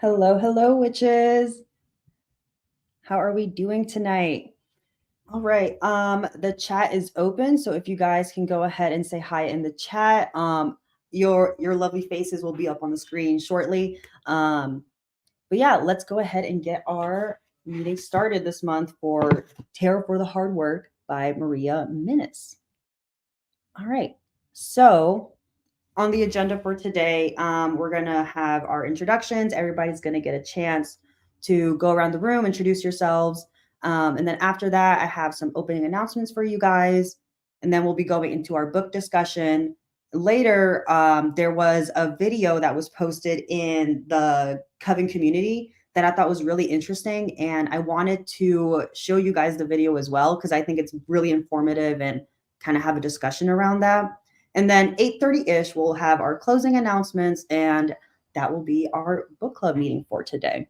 Hello, hello, witches. How are we doing tonight? All right. The chat is open, so if you guys can go ahead and say hi in the chat. Your lovely faces will be up on the screen shortly. But yeah, let's go ahead and get our meeting started this month for Tarot for the Hard Work by Maria Minnis. All right. So on the agenda for today, we're going to have our introductions. Everybody's going to get a chance to go around the room, introduce yourselves. And then after that, I have some opening announcements for you guys. And then we'll be going into our book discussion. Later, there was a video that was posted in the Coven community that I thought was really interesting. And I wanted to show you guys the video as well, because I think it's really informative and kind of have a discussion around that. And then 8:30-ish, we'll have our closing announcements, and that will be our book club meeting for today.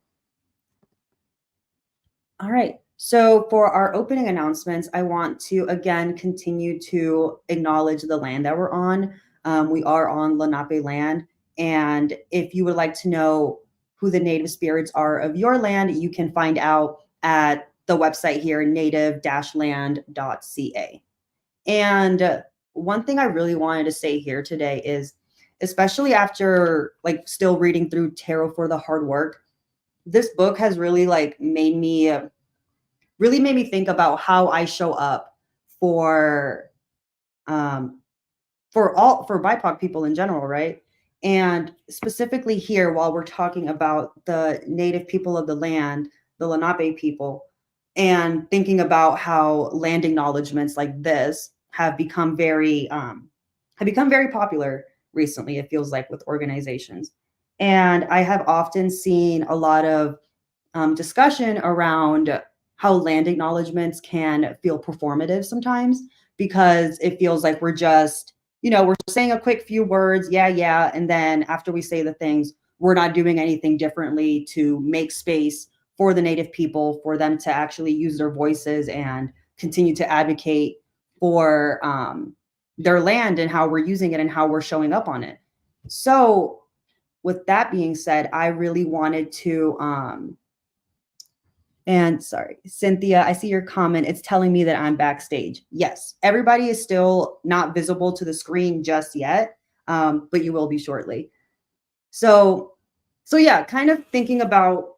All right. So for our opening announcements, I want to, again, continue to acknowledge the land that we're on. We are on Lenape land. And if you would like to know who the native spirits are of your land, you can find out at the website here, native-land.ca. And one thing I really wanted to say here today is, especially after like still reading through Tarot for the Hard Work, this book has really like made me think about how I show up for BIPOC people in general, right? And specifically here, while we're talking about the native people of the land, the Lenape people, and thinking about how land acknowledgements like this have become very popular recently, it feels like, with organizations. And I have often seen a lot of discussion around how land acknowledgements can feel performative sometimes, because it feels like we're just, we're saying a quick few words, yeah, and then after we say the things, we're not doing anything differently to make space for the native people, for them to actually use their voices and continue to advocate for their land and how we're using it and how we're showing up on it. So with that being said, I really wanted to and sorry, Cynthia, I see your comment. It's telling me that I'm backstage. Yes, everybody is still not visible to the screen just yet, but you will be shortly. So yeah, kind of thinking about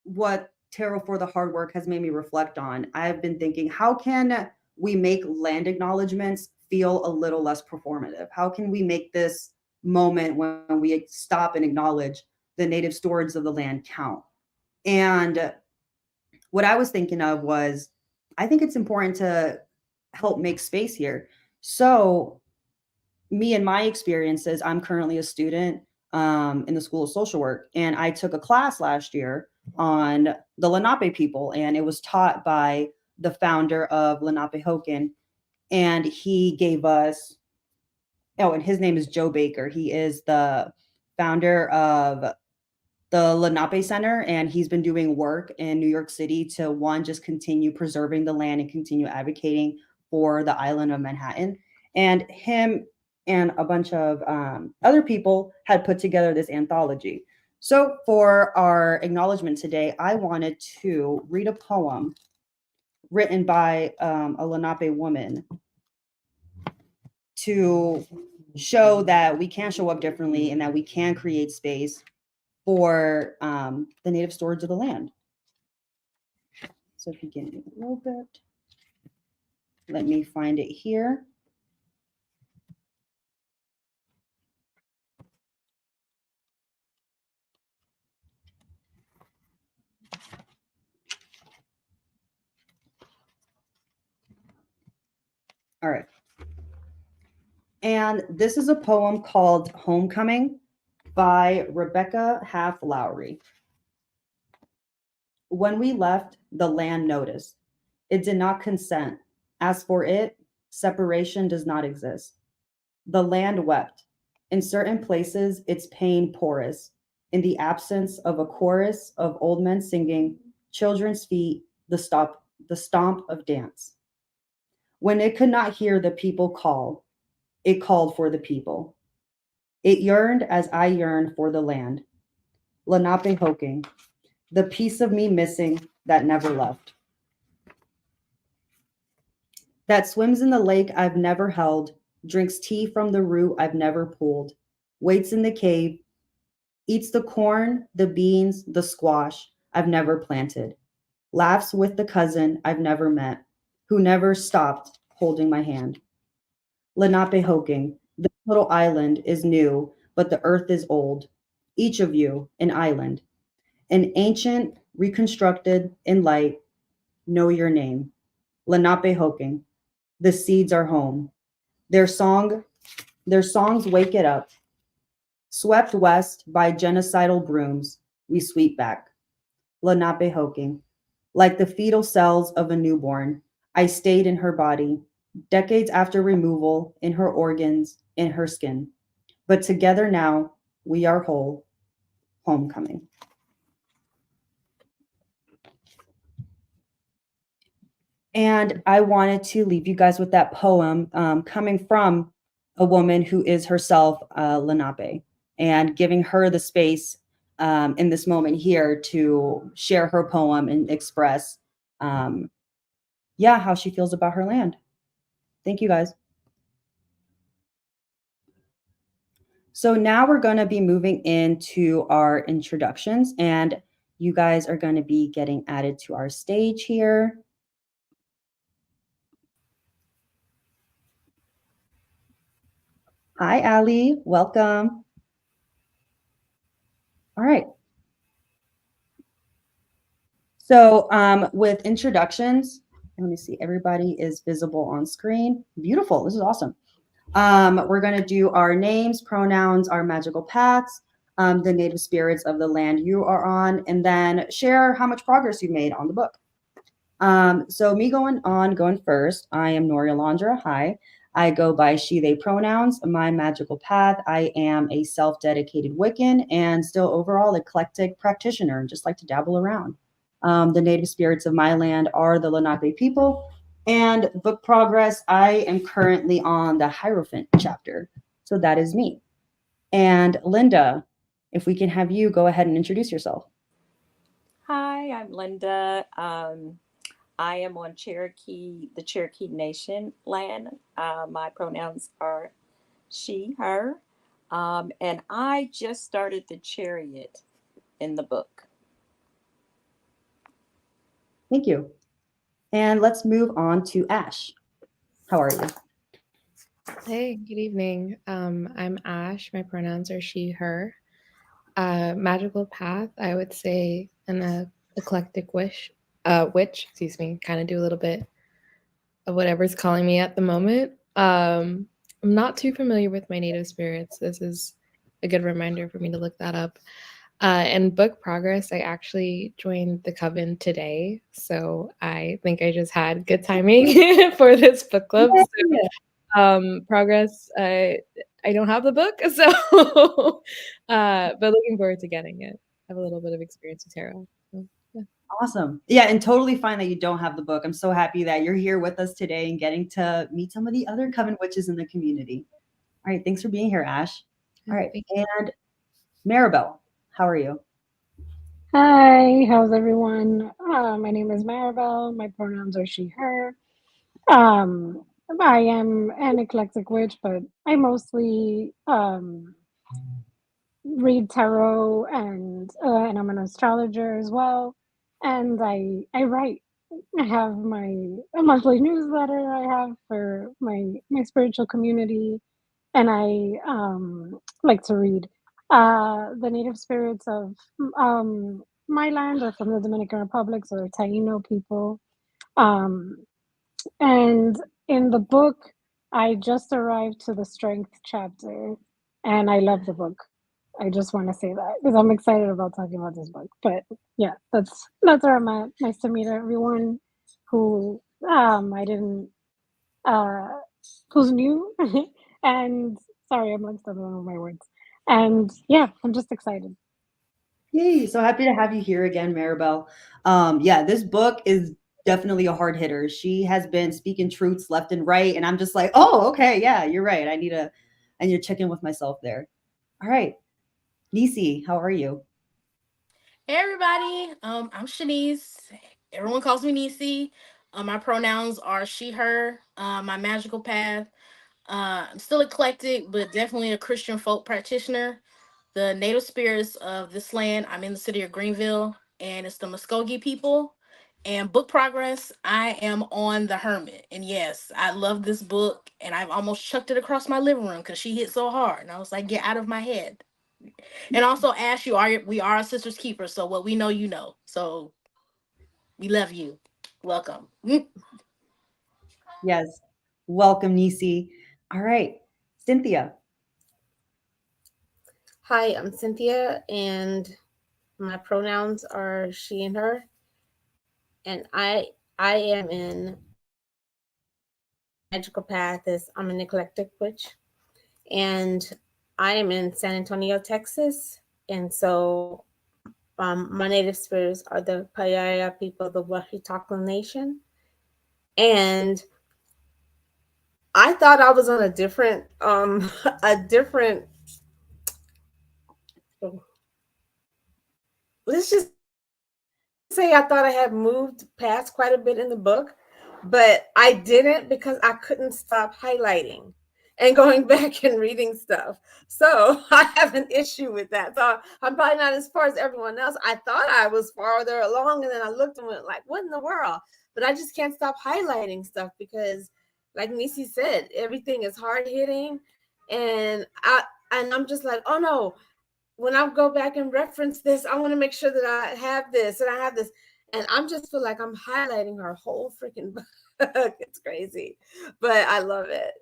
what Tarot for the Hard Work has made me reflect on. I've been thinking, how can we make land acknowledgements feel a little less performative? How can we make this moment when we stop and acknowledge the native stewards of the land count. And what I was thinking of was, I think it's important to help make space here. So, me and my experiences, I'm currently a student in the School of Social Work, and I took a class last year on the Lenape people, and it was taught by the founder of Lenapehoking, and he gave us, oh, and his name is Joe Baker. He is the founder of the Lenape Center, and he's been doing work in New York City to, one, just continue preserving the land and continue advocating for the island of Manhattan. And him and a bunch of other people had put together this anthology. So for our acknowledgement today, I wanted to read a poem written by a Lenape woman to show that we can show up differently and that we can create space for the native stewards of the land. So if you give me a little bit, let me find it here. All right. And this is a poem called Homecoming by Rebecca Half Lowry. When we left, the land noticed. It did not consent. As for it, separation does not exist. The land wept. In certain places, its pain porous. In the absence of a chorus of old men singing, children's feet, the stomp of dance. When it could not hear the people call, it called for the people. It yearned as I yearn for the land. Lenapehoking, the piece of me missing that never left. That swims in the lake I've never held, drinks tea from the root I've never pulled, waits in the cave, eats the corn, the beans, the squash I've never planted, laughs with the cousin I've never met, who never stopped holding my hand. Lenapehoking, this little island is new, but the earth is old. Each of you, an island, an ancient, reconstructed in light. Know your name. Lenapehoking, the seeds are home. Their songs wake it up. Swept west by genocidal brooms, we sweep back. Lenapehoking, like the fetal cells of a newborn, I stayed in her body, decades after removal, in her organs, in her skin. But together now, we are whole. Homecoming. And I wanted to leave you guys with that poem coming from a woman who is herself Lenape, and giving her the space in this moment here to share her poem and express, how she feels about her land. Thank you, guys. So now we're going to be moving into our introductions, and you guys are going to be getting added to our stage here. Hi, Ali. Welcome. All right. So with introductions, let me see, everybody is visible on screen. Beautiful. This is awesome. We're going to do our names, pronouns, our magical paths, the native spirits of the land you are on, and then share how much progress you made on the book. So me going first, I am Noria Landra. Hi. I go by she, they pronouns. My magical path, I am a self-dedicated Wiccan and still overall eclectic practitioner and just like to dabble around. The native spirits of my land are the Lenape people. And book progress, I am currently on the Hierophant chapter. So that is me. And Linda, if we can have you go ahead and introduce yourself. Hi, I'm Linda. I am on the Cherokee Nation land. My pronouns are she, her. And I just started the chariot in the book. Thank you. And let's move on to Ash. How are you? Hey, good evening. I'm Ash. My pronouns are she, her. Magical path, I would say an eclectic witch, excuse me, kind of do a little bit of whatever's calling me at the moment. I'm not too familiar with my native spirits. This is a good reminder for me to look that up. And book progress, I actually joined the Coven today. So I think I just had good timing for this book club. Yeah. Progress, I don't have the book, so but looking forward to getting it. I have a little bit of experience with tarot. So, yeah. Awesome. Yeah, and totally fine that you don't have the book. I'm so happy that you're here with us today and getting to meet some of the other Coven witches in the community. All right, thanks for being here, Ash. All Yeah, right, thank and Maribel, how are you? Hi, how's everyone? My name is Maribel. My pronouns are she, her. Um, I am an eclectic witch, but I mostly read tarot and I'm an astrologer as well. And I write. I have my a monthly newsletter I have for my spiritual community, and I like to read. The native spirits of my land are from the Dominican Republic, so they're Taino people. Um, and in the book, I just arrived to the strength chapter, and I love the book. I just want to say that because I'm excited about talking about this book. But yeah, that's where I'm at. Nice to meet everyone who I didn't uh who's new and sorry, I'm like stumbling over my words. And yeah, I'm just excited. Yay, so happy to have you here again, Maribel. Yeah, this book is definitely a hard hitter. She has been speaking truths left and right, and I'm just like, oh, okay, yeah, you're right. I need to check in with myself there. All right, Nisi, how are you? Hey everybody, I'm Shanice. Everyone calls me Nisi. My pronouns are she, her. My magical path. I'm still eclectic, but definitely a Christian folk practitioner. The native spirits of this land, I'm in the city of Greenville, and it's the Muskogee people. And book progress, I am on The Hermit. And yes, I love this book, and I've almost chucked it across my living room because she hit so hard. And I was like, get out of my head. And also, Ash, we are a sister's keeper, so what we know, you know. So we love you. Welcome. Yes, welcome, Nisi. All right, Cynthia. Hi, I'm Cynthia, and my pronouns are she and her. And I am in magical path is I'm an eclectic witch, and I am in San Antonio, Texas. And so my native spirits are the Payaya people, the Wahitakla Nation. And I thought I was on a different a different let's just say I thought I had moved past quite a bit in the book, but I didn't because I couldn't stop highlighting and going back and reading stuff. So I have an issue with that. So I'm probably not as far as everyone else. I thought I was farther along, and then I looked and went like, what in the world? But I just can't stop highlighting stuff because, like Nisi said, everything is hard hitting. And I'm just like, oh no, when I go back and reference this, I want to make sure that I have this and I have this. And I'm just feel like I'm highlighting her whole freaking book. It's crazy, but I love it.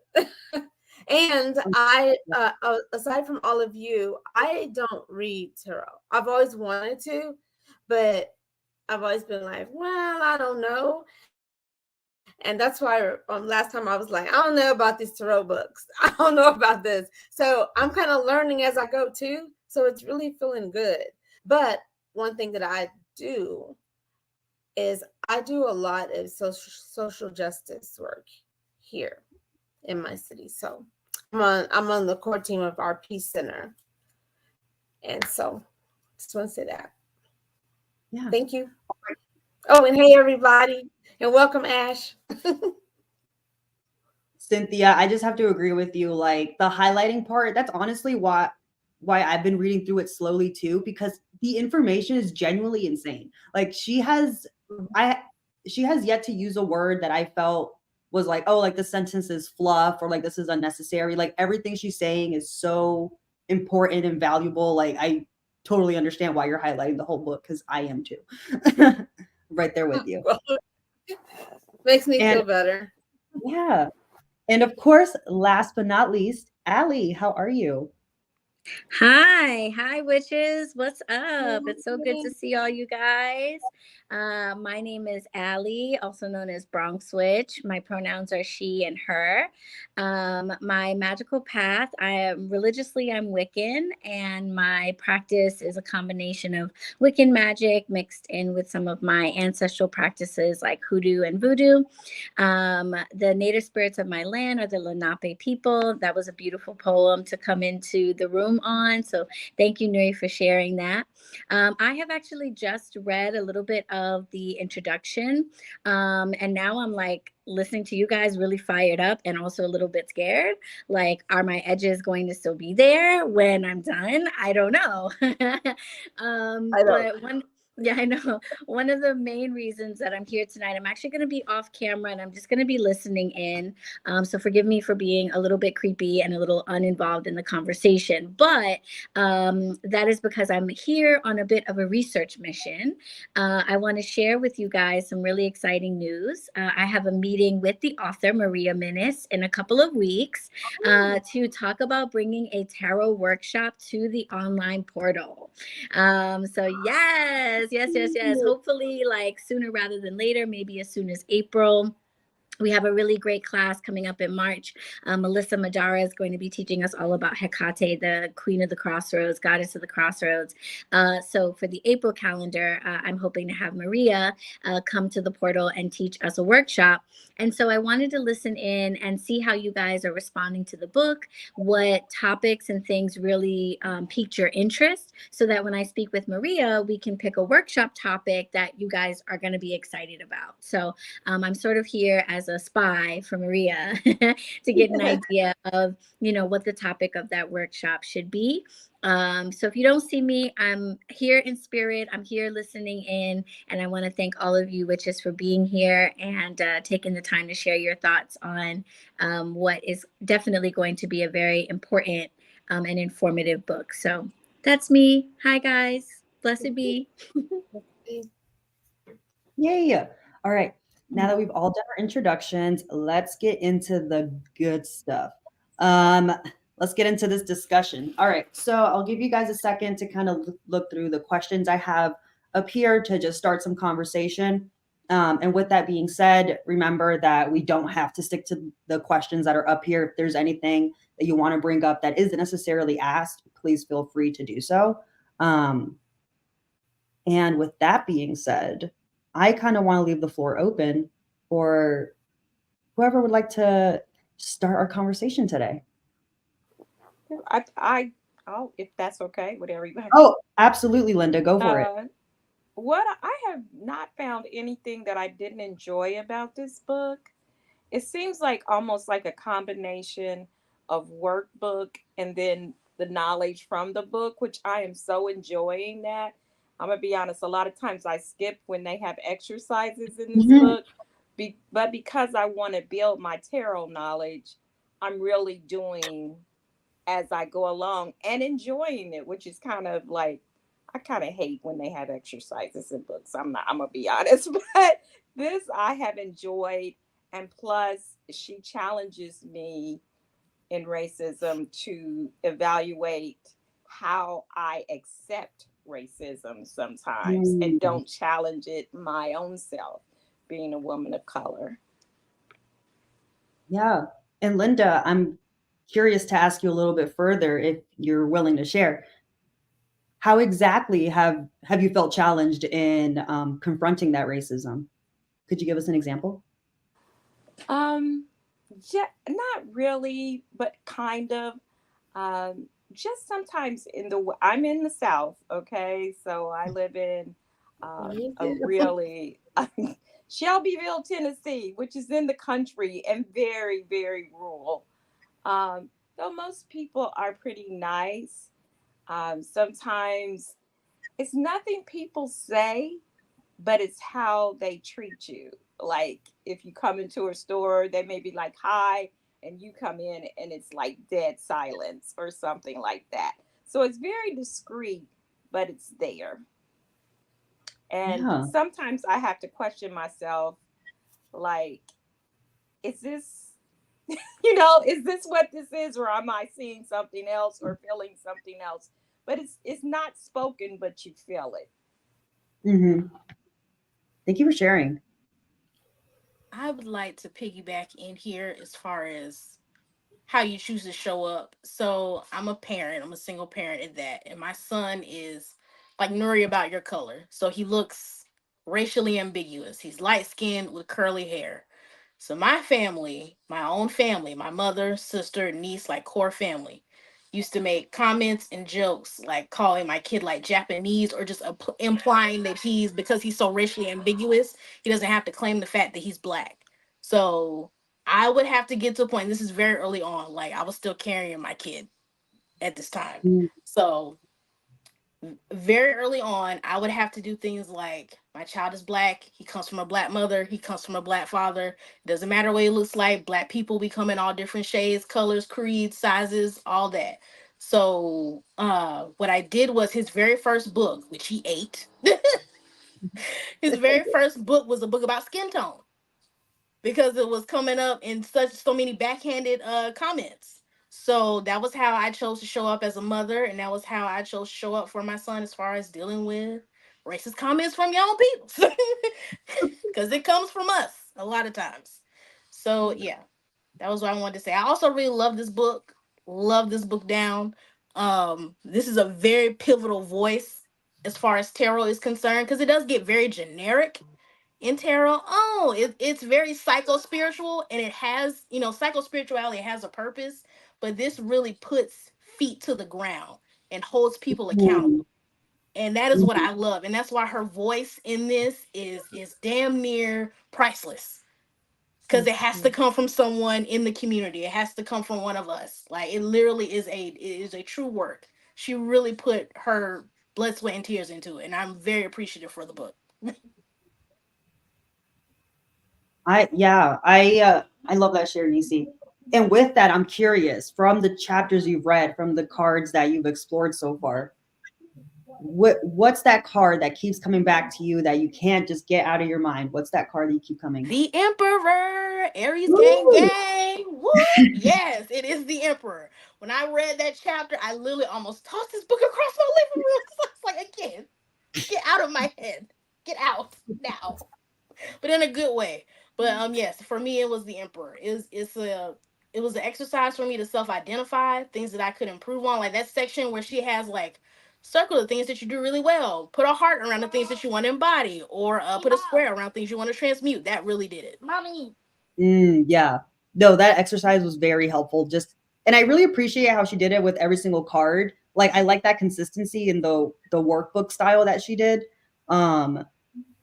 And I, aside from all of you, I don't read tarot. I've always wanted to, but I've always been like, well, I don't know. And that's why last time I was like, I don't know about these tarot books. I don't know about this. So I'm kind of learning as I go too. So it's really feeling good. But one thing that I do is I do a lot of social justice work here in my city. So I'm on the core team of our Peace Center. And so just want to say that. Yeah. Thank you. Oh, and hey everybody. And welcome, Ash. Cynthia, I just have to agree with you. Like the highlighting part, that's honestly why I've been reading through it slowly too, because the information is genuinely insane. Like I she has yet to use a word that I felt was like, oh, like this sentence is fluff or like this is unnecessary. Like everything she's saying is so important and valuable. Like I totally understand why you're highlighting the whole book because I am too. Right there with you. Well, makes me And feel better. yeah. And of course, last but not least, Allie, how are you? Hi, witches. What's up? It's so good to see all you guys. My name is Allie, also known as Bronx Witch. My pronouns are she and her. My magical path, I'm Wiccan, and my practice is a combination of Wiccan magic mixed in with some of my ancestral practices like hoodoo and voodoo. The native spirits of my land are the Lenape people. That was a beautiful poem to come into the room on. So thank you, Nuri, for sharing that. I have actually just read a little bit of the introduction. And now I'm like listening to you guys really fired up and also a little bit scared. Like, are my edges going to still be there when I'm done? I don't know. I know. But yeah, I know. One of the main reasons that I'm here tonight, I'm actually going to be off camera and I'm just going to be listening in. So forgive me for being a little bit creepy and a little uninvolved in the conversation. But that is because I'm here on a bit of a research mission. I want to share with you guys some really exciting news. I have a meeting with the author, Maria Minnis, in a couple of weeks to talk about bringing a tarot workshop to the online portal. So yes. Hopefully, like sooner rather than later, maybe as soon as April. We have a really great class coming up in March. Melissa Madara is going to be teaching us all about Hecate, the queen of the crossroads, goddess of the crossroads. So for the April calendar, I'm hoping to have Maria come to the portal and teach us a workshop. And so I wanted to listen in and see how you guys are responding to the book, what topics and things really piqued your interest, so that when I speak with Maria, we can pick a workshop topic that you guys are going to be excited about. So I'm sort of here as a spy for Maria to get an idea of, what the topic of that workshop should be. So if you don't see me, I'm here in spirit. I'm here listening in. And I want to thank all of you witches for being here and taking the time to share your thoughts on what is definitely going to be a very important and informative book. So that's me. Hi, guys. Blessed be. Yay. All right. Now that we've all done our introductions, let's get into the good stuff. Let's get into this discussion. All right. So I'll give you guys a second to kind of look through the questions I have up here to just start some conversation. And with that being said, remember that we don't have to stick to the questions that are up here. If there's anything that you want to bring up that isn't necessarily asked, please feel free to do so. And with that being said, I kind of want to leave the floor open for whoever would like to start our conversation today. Oh, if that's okay, whatever you have. Oh, absolutely, Linda, go for it. What I have not found anything that I didn't enjoy about this book. It seems like almost like a combination of workbook and then the knowledge from the book, which I am so enjoying that. I'm gonna be honest, a lot of times I skip when they have exercises in this book. But because I want to build my tarot knowledge, I'm really doing as I go along and enjoying it, which is kind of like, I kind of hate when they have exercises in books. I'm gonna be honest, but this I have enjoyed. And plus, she challenges me in racism to evaluate how I accept racism sometimes and don't challenge it my own self, being a woman of color. Yeah. And Linda, I'm curious to ask you a little bit further if you're willing to share. How exactly have you felt challenged in confronting that racism? Could you give us an example? Yeah, not really, but kind of. Just sometimes I'm in the South, okay? So I live in a really Shelbyville, Tennessee, which is in the country and very, very rural. Though most people are pretty nice, sometimes it's nothing people say but it's how they treat you. Like if you come into a store, they may be like, hi, and you come in and it's like dead silence or something like that. So it's very discreet, but it's there. And Yeah. sometimes I have to question myself, like, is this, is this what this is, or am I seeing something else or feeling something else? But it's not spoken, but you feel it. Hmm. Thank you for sharing. I would like to piggyback in here as far as how you choose to show up. So I'm a parent. I'm a single parent at that, and my son is like Nuri about your color. So he looks racially ambiguous. He's light skinned with curly hair. So my family, my own family, my mother, sister, niece, like core family, used to make comments and jokes like calling my kid like Japanese or just implying that he's because he's so racially ambiguous, he doesn't have to claim the fact that he's black. So I would have to get to a point. This is very early on. Like I was still carrying my kid at this time. Mm. So very early on, I would have to do things like my child is black. He comes from a black mother. He comes from a black father. Doesn't matter what he looks like. Black people become in all different shades, colors, creeds, sizes, all that. So what I did was his very first book, which he ate. His very first book was a book about skin tone because it was coming up in so many backhanded comments. So that was how I chose to show up as a mother, and that was how I chose to show up for my son as far as dealing with racist comments from young people, because it comes from us a lot of times. So yeah, that was what I wanted to say. I also really love this book. Love this book down. This is a very pivotal voice as far as tarot is concerned because it does get very generic in tarot. It's very psycho spiritual, and it has, psycho spirituality has a purpose, but this really puts feet to the ground and holds people Mm. accountable. And that is what Mhm. I love. And that's why her voice in this is damn near priceless. Because it has to come from someone in the community. It has to come from one of us. Like it literally is a true work. She really put her blood, sweat, and tears into it. And I'm very appreciative for the book. I love that share, Nisi. And with that, I'm curious from the chapters you've read, from the cards that you've explored so far, what's that card that keeps coming back to you that you can't just get out of your mind? What's that card that you keep coming? The Emperor, Aries gang Woo! gang. Woo! Yes, it is the Emperor. When I read that chapter, I literally almost tossed this book across my living room. So I was like, again, get out of my head. Get out now. But in a good way. But yes, for me it was the Emperor. It was an exercise for me to self-identify things that I could improve on. Like that section where she has like circle the things that you do really well. Put a heart around the things that you want to embody, or put a square around things you want to transmute. That really did it. Mommy. Yeah. No, that exercise was very helpful. And I really appreciate how she did it with every single card. Like I like that consistency in the workbook style that she did.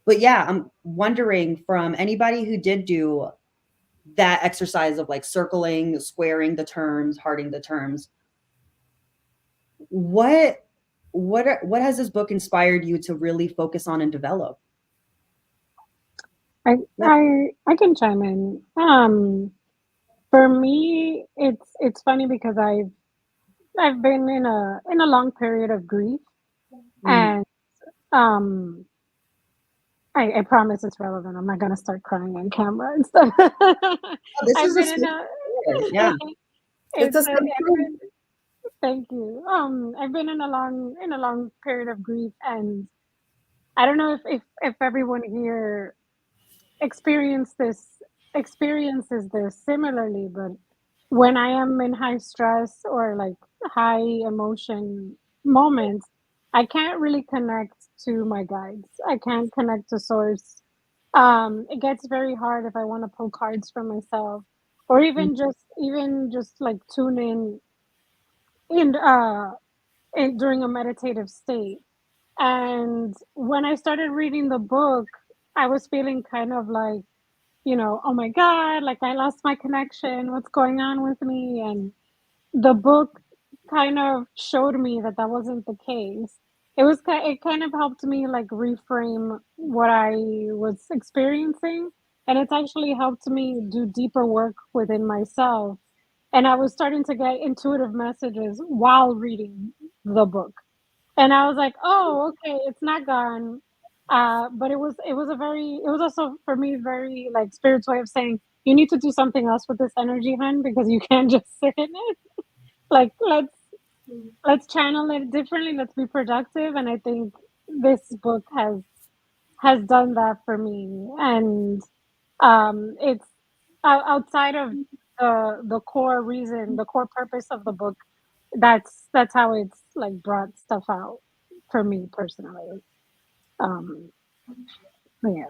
But yeah, I'm wondering from anybody who did do that exercise of like circling, squaring the terms, hearting the terms, what what has this book inspired you to really focus on and develop? I Yeah. I can chime in. For me, it's funny because I've been in a long period of grief, Mm. and I promise it's relevant. I'm not gonna start crying on camera and stuff. Oh, this I've is a been in safe a space. Yeah. It's it's a a, thank you. I've been in a long period of grief, and I don't know if everyone here experience this experiences this similarly, but when I am in high stress or like high emotion moments, I can't really connect to my guides. I can't connect to source. It gets very hard if I want to pull cards for myself, or even just like tune in during a meditative state. And when I started reading the book, I was feeling kind of like, oh my God, like I lost my connection. What's going on with me? And the book kind of showed me that that wasn't the case. It kind of helped me like reframe what I was experiencing, and it's actually helped me do deeper work within myself. And I was starting to get intuitive messages while reading the book. And I was like, "Oh, okay, it's not gone." But it was a very it was also for me very like spiritual way of saying you need to do something else with this energy, hun, because you can't just sit in it. Like let's channel it differently. Let's be productive. And I think this book has done that for me. And it's outside of the core reason, the core purpose of the book. That's how it's like brought stuff out for me personally. Um, yeah.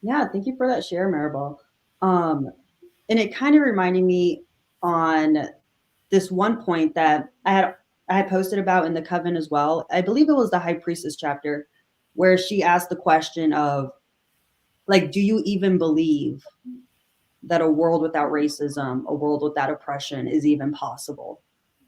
Yeah, thank you for that share, Maribel. And it kind of reminded me on this one point that I had posted about in the Coven as well. I believe it was the High Priestess chapter where she asked the question of like, do you even believe that a world without racism, a world without oppression is even possible?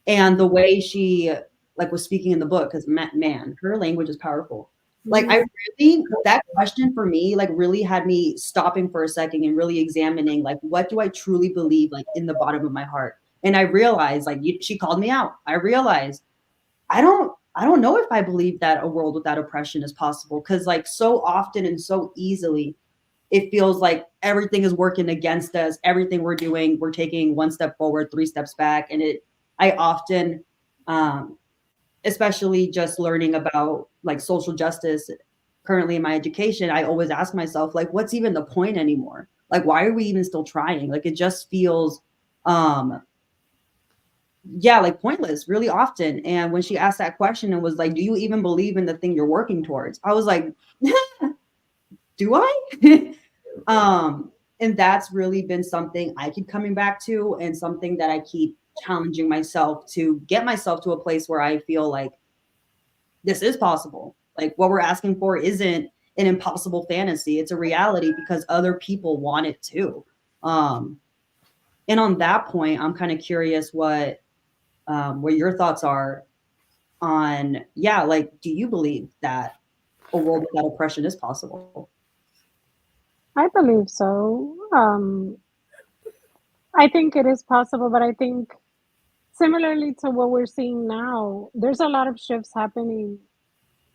And the way she like was speaking in the book, because man, her language is powerful. Like I really that question for me like really had me stopping for a second and really examining like what do I truly believe like in the bottom of my heart. And I realized like she called me out. I realized I don't know if I believe that a world without oppression is possible because like so often and so easily it feels like everything is working against us. Everything we're doing, we're taking one step forward, three steps back. And I often, um, especially just learning about like social justice currently in my education, I always ask myself, like, what's even the point anymore? Like, why are we even still trying? Like, it just feels, um, yeah, like pointless really often. And when she asked that question and was like, do you even believe in the thing you're working towards? I was like, do I? And that's really been something I keep coming back to and something that I keep challenging myself to get myself to a place where I feel like this is possible. Like what we're asking for isn't an impossible fantasy. It's a reality because other people want it too. Um, and on that point, I'm kind of curious what your thoughts are on, yeah, like, do you believe that a world without oppression is possible? I believe so. I think it is possible, but I think similarly to what we're seeing now, there's a lot of shifts happening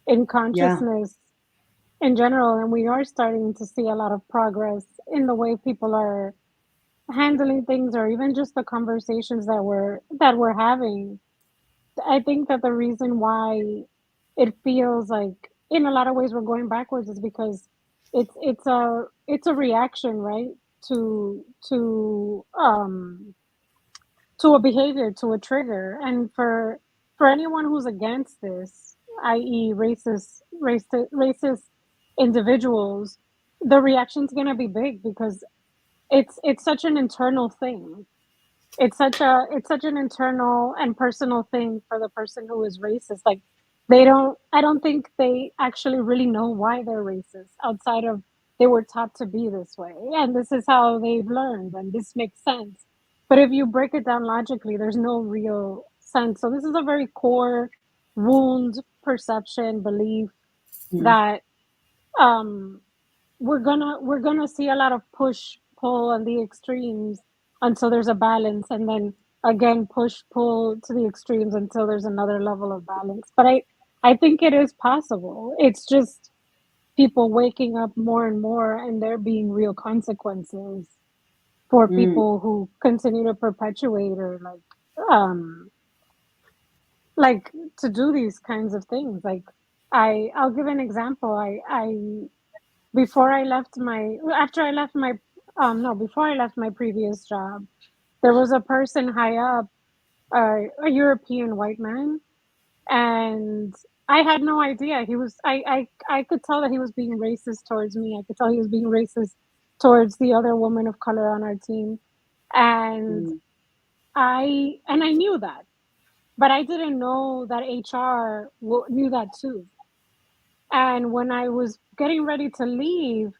in Yeah. consciousness in general, and we are starting to see a lot of progress in the way people are handling things, or even just the conversations that we're having. I think that the reason why it feels like in a lot of ways we're going backwards is because it's a reaction, right? To to um to a behavior, to a trigger. And for anyone who's against this, i.e. racist individuals, the reaction's going to be big because it's such an internal thing. It's such an internal and personal thing for the person who is racist. Like I don't think they actually really know why they're racist outside of they were taught to be this way and this is how they've learned and this makes sense. But if you break it down logically, there's no real sense. So this is a very core wound, perception, belief Mm, that um we're gonna see a lot of push pull on the extremes until there's a balance, and then again push pull to the extremes until there's another level of balance. But I think it is possible. It's just people waking up more and more, and there being real consequences for mm, people who continue to perpetuate or like to do these kinds of things. Like I'll give an example. I before I left my after I left my no before I left my previous job, there was a person high up, a European white man, and I had no idea he was. I could tell that he was being racist towards me. I could tell he was being racist towards the other woman of color on our team, and mm, I knew that, but I didn't know that HR knew that too. And when I was getting ready to leave,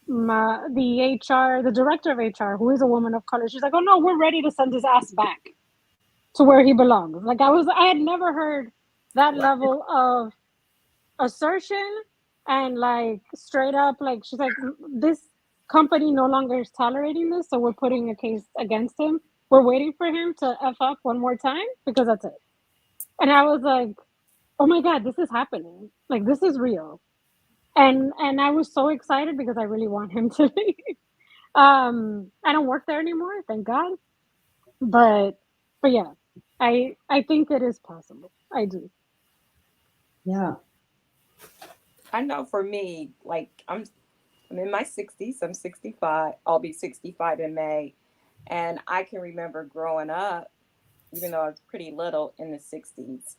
the director of HR, who is a woman of color, she's like, "Oh no, we're ready to send his ass back to where he belongs." Like I had never heard that level of assertion and like straight up, like she's like, this company no longer is tolerating this, so we're putting a case against him. We're waiting for him to f up one more time because that's it. And I was like, oh my god, this is happening. Like this is real. And I was so excited because I really want him to leave. I don't work there anymore, thank God. But yeah, I think it is possible. I do. Yeah. I know for me, like I'm in my 60s. I'm 65. I'll be 65 in May. And I can remember growing up, even though I was pretty little in the 60s.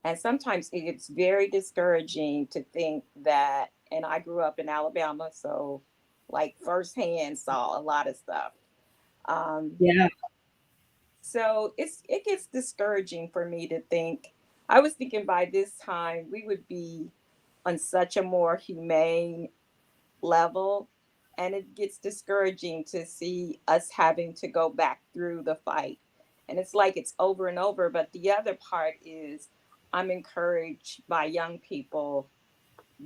And sometimes it's very discouraging to think that, and I grew up in Alabama, so like firsthand saw a lot of stuff. Um, Yeah. so it gets discouraging for me to think. I was thinking by this time we would be on such a more humane level, and it gets discouraging to see us having to go back through the fight, and it's like it's over and over. But the other part is I'm encouraged by young people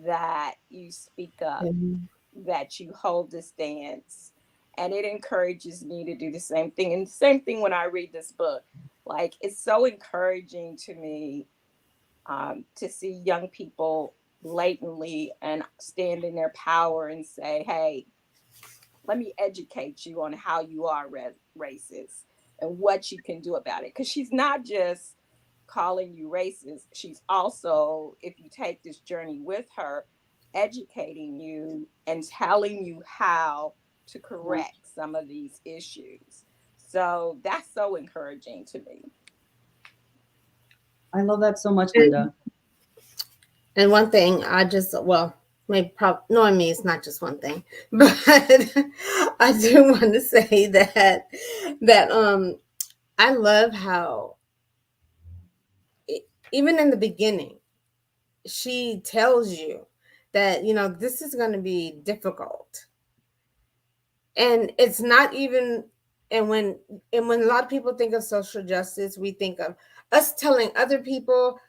that you speak up, Mhm. that you hold the stance, and it encourages me to do the same thing. And the same thing when I read this book, like it's so encouraging to me, to see young people blatantly and stand in their power and say, hey, let me educate you on how you are racist and what you can do about it. Because she's not just calling you racist, she's also, if you take this journey with her, educating you and telling you how to correct some of these issues. So that's so encouraging to me. I love that so much, Linda. And one thing I just, well, maybe knowing me, it's not just one thing, but I do want to say that I love how even in the beginning she tells you that this is going to be difficult, and it's not even. And when a lot of people think of social justice, we think of us telling other people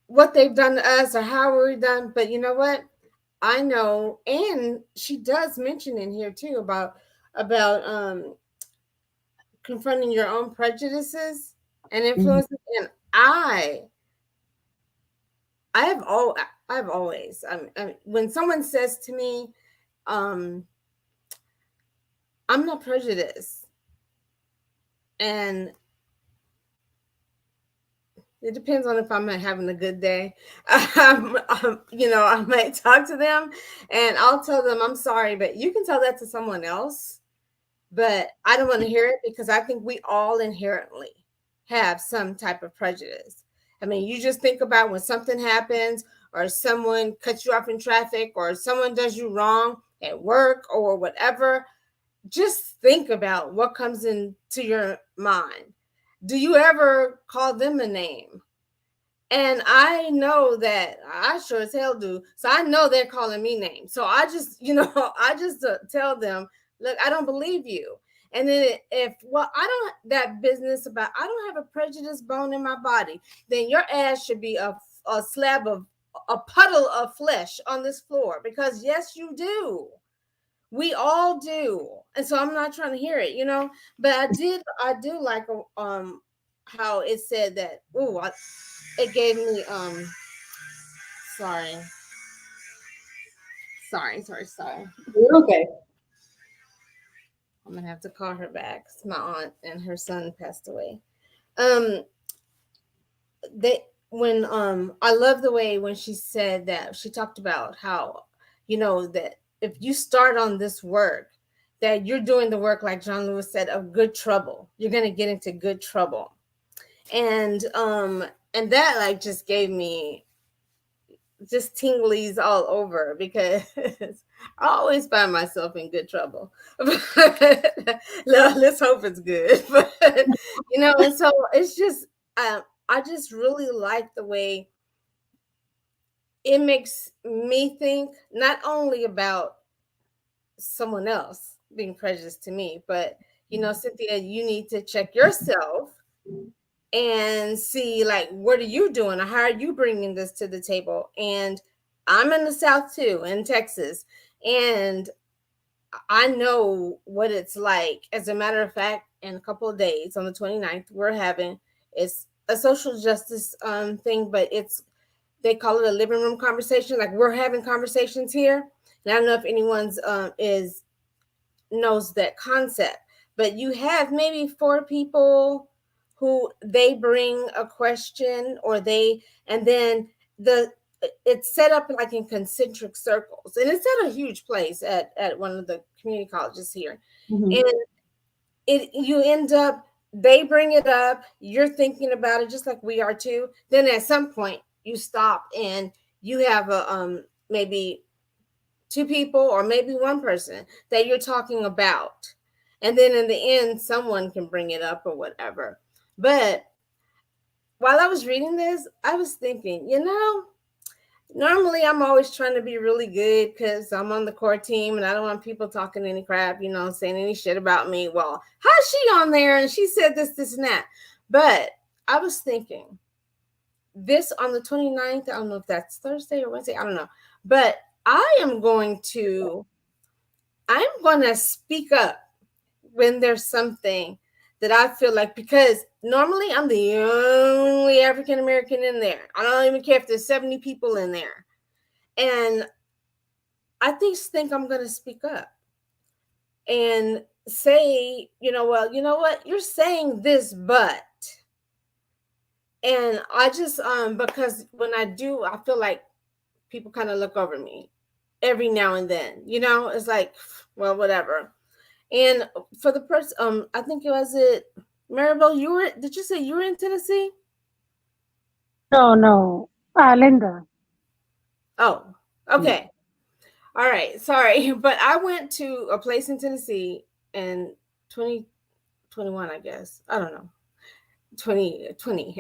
what they've done to us or how we're done. But you know what? I know, and she does mention in here too about confronting your own prejudices and Mhm. influences. And I've always, when someone says to me, um, "I'm not prejudiced," and it depends on if I'm having a good day. I might talk to them, and I'll tell them, "I'm sorry, but you can tell that to someone else." But I don't want to hear it because I think we all inherently have some type of prejudice. I mean, you just think about when something happens or someone cuts you off in traffic or someone does you wrong at work or whatever. Just think about what comes into your mind. Do you ever call them a name? And I know that I sure as hell do. So I know they're calling me names. So I just, I just tell them, look, I don't believe you. And then well, I don't, that business about, I don't have a prejudice bone in my body, then your ass should be a slab of, a puddle of flesh on this floor, because yes, you do. We all do. And so I'm not trying to hear it. But I do like how it said that, it gave me sorry. Sorry. You're okay. I'm gonna have to call her back. My aunt and her son passed away. Um they when I love the way when she said that, she talked about how that if you start on this work, that you're doing the work, like John Lewis said, of good trouble. You're gonna get into good trouble. And that like just gave me just tinglies all over, because I always find myself in good trouble. Let's hope it's good. But and so it's just I just really like the way it makes me think not only about someone else being prejudiced to me, but Cynthia, you need to check yourself and see, like, what are you doing or how are you bringing this to the table, and I'm in the South too, in Texas, and I know what it's like. As a matter of fact, in a couple of days, on the 29th, we're having, it's a social justice thing, but they call it a living room conversation. Like, we're having conversations here, and I don't know if anyone's knows that concept, but you have maybe 4 people who they bring a question, and then the it's set up like in concentric circles, and it's at a huge place at one of the community colleges here. Mhm. And you end up, they bring it up, you're thinking about it just like we are too. Then at some point you stop and you have a maybe 2 people or maybe 1 person that you're talking about. And then in the end, someone can bring it up or whatever. But while I was reading this, I was thinking, normally I'm always trying to be really good because I'm on the core team and I don't want people talking any crap, saying any shit about me. Well, how's she on there? And she said this, and that. But I was thinking, this on the 29th, I don't know if that's Thursday or Wednesday, I don't know. But I'm going to speak up when there's something that I feel like, because normally I'm the only African American in there. I don't even care if there's 70 people in there. And I think I'm going to speak up and say, well, you know what? You're saying this, but. And I just, because when I do, I feel like people kind of look over me every now and then, it's like, well, whatever. And for the person, I think Maribel, did you say you were in Tennessee? No, Linda. Oh, okay. All right. Sorry. But I went to a place in Tennessee in 2021, I guess. I don't know. 2020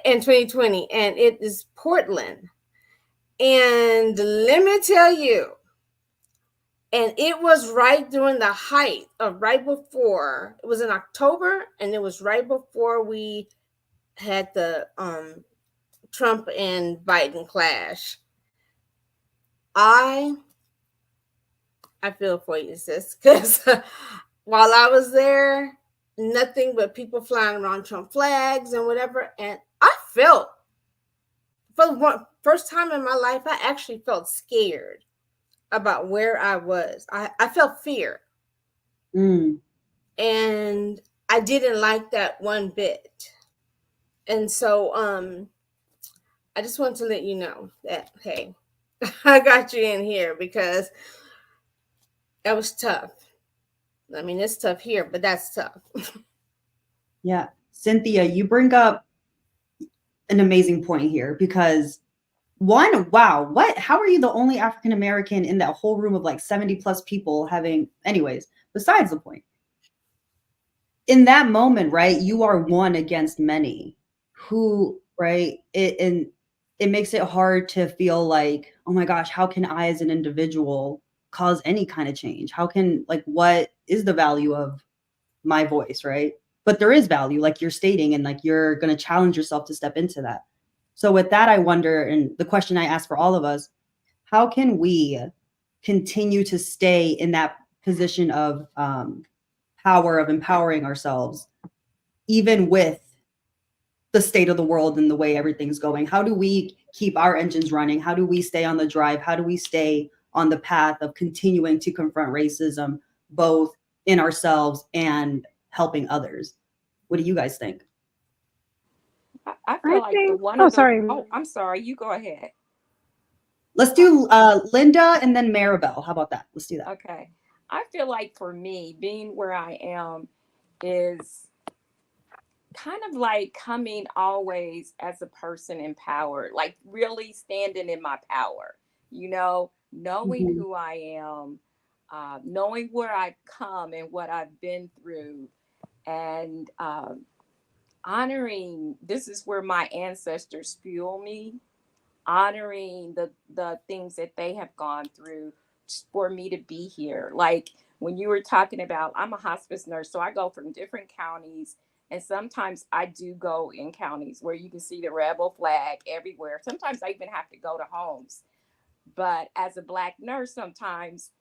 in 2020. And it is Portland. And let me tell you, and it was right during the height of right before, it was in October, and it was right before we had the Trump and Biden clash. I feel for you, sis, because while I was there, nothing but people flying around Trump flags and whatever. And I felt, for the first time in my life, I actually felt scared about where I was. I felt fear. And I didn't like that one bit. And so I just wanted to let you know that, hey, I got you in here because that was tough. I mean, it's tough here, but that's tough. Yeah. Cynthia, you bring up an amazing point here because one, wow, how are you the only African American in that whole room of like 70 plus people anyways, besides the point. In that moment, right, you are one against many who, right, and it makes it hard to feel like, oh my gosh, how can I as an individual cause any kind of change? What is the value of my voice, right? But there is value, like you're stating, and like you're going to challenge yourself to step into that. So with that, I wonder, and the question I ask for all of us, how can we continue to stay in that position of power, of empowering ourselves, even with the state of the world and the way everything's going? How do we keep our engines running? How do we stay on the drive? How do we stay on the path of continuing to confront racism, both in ourselves and helping others? What do you guys think? I feel like think. sorry. Oh, I'm sorry. You go ahead. Let's do Linda and then Maribel. How about that? Let's do that. Okay. I feel like for me, being where I am is kind of like coming always as a person empowered, like really standing in my power, knowing who I am, knowing where I've come and what I've been through, and honoring, this is where my ancestors fuel me, honoring the things that they have gone through for me to be here. Like when you were talking about, I'm a hospice nurse, so I go from different counties, and sometimes I do go in counties where you can see the rebel flag everywhere. Sometimes I even have to go to homes. But as a Black nurse, sometimes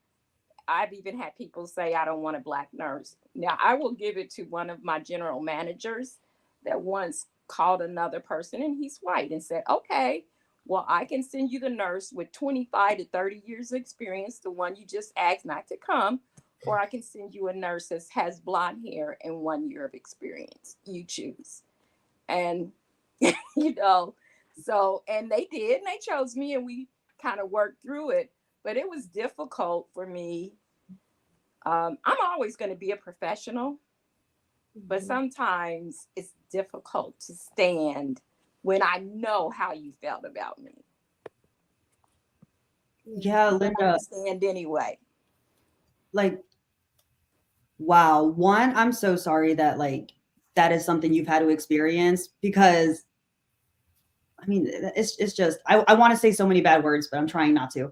I've even had people say, I don't want a Black nurse. Now, I will give it to one of my general managers that once called another person, and he's white, and said, okay, well, I can send you the nurse with 25 to 30 years of experience, the one you just asked not to come, or I can send you a nurse that has blonde hair and 1 year of experience. You choose. And, you know, so, and they did, and they chose me, and we kind of worked through it. But it was difficult for me. I'm always going to be a professional, but sometimes it's difficult to stand when I know how you felt about me. Yeah, I Linda, stand anyway. like, wow. One, I'm so sorry that like that is something you've had to experience because I mean it's just I want to say so many bad words, but I'm trying not to.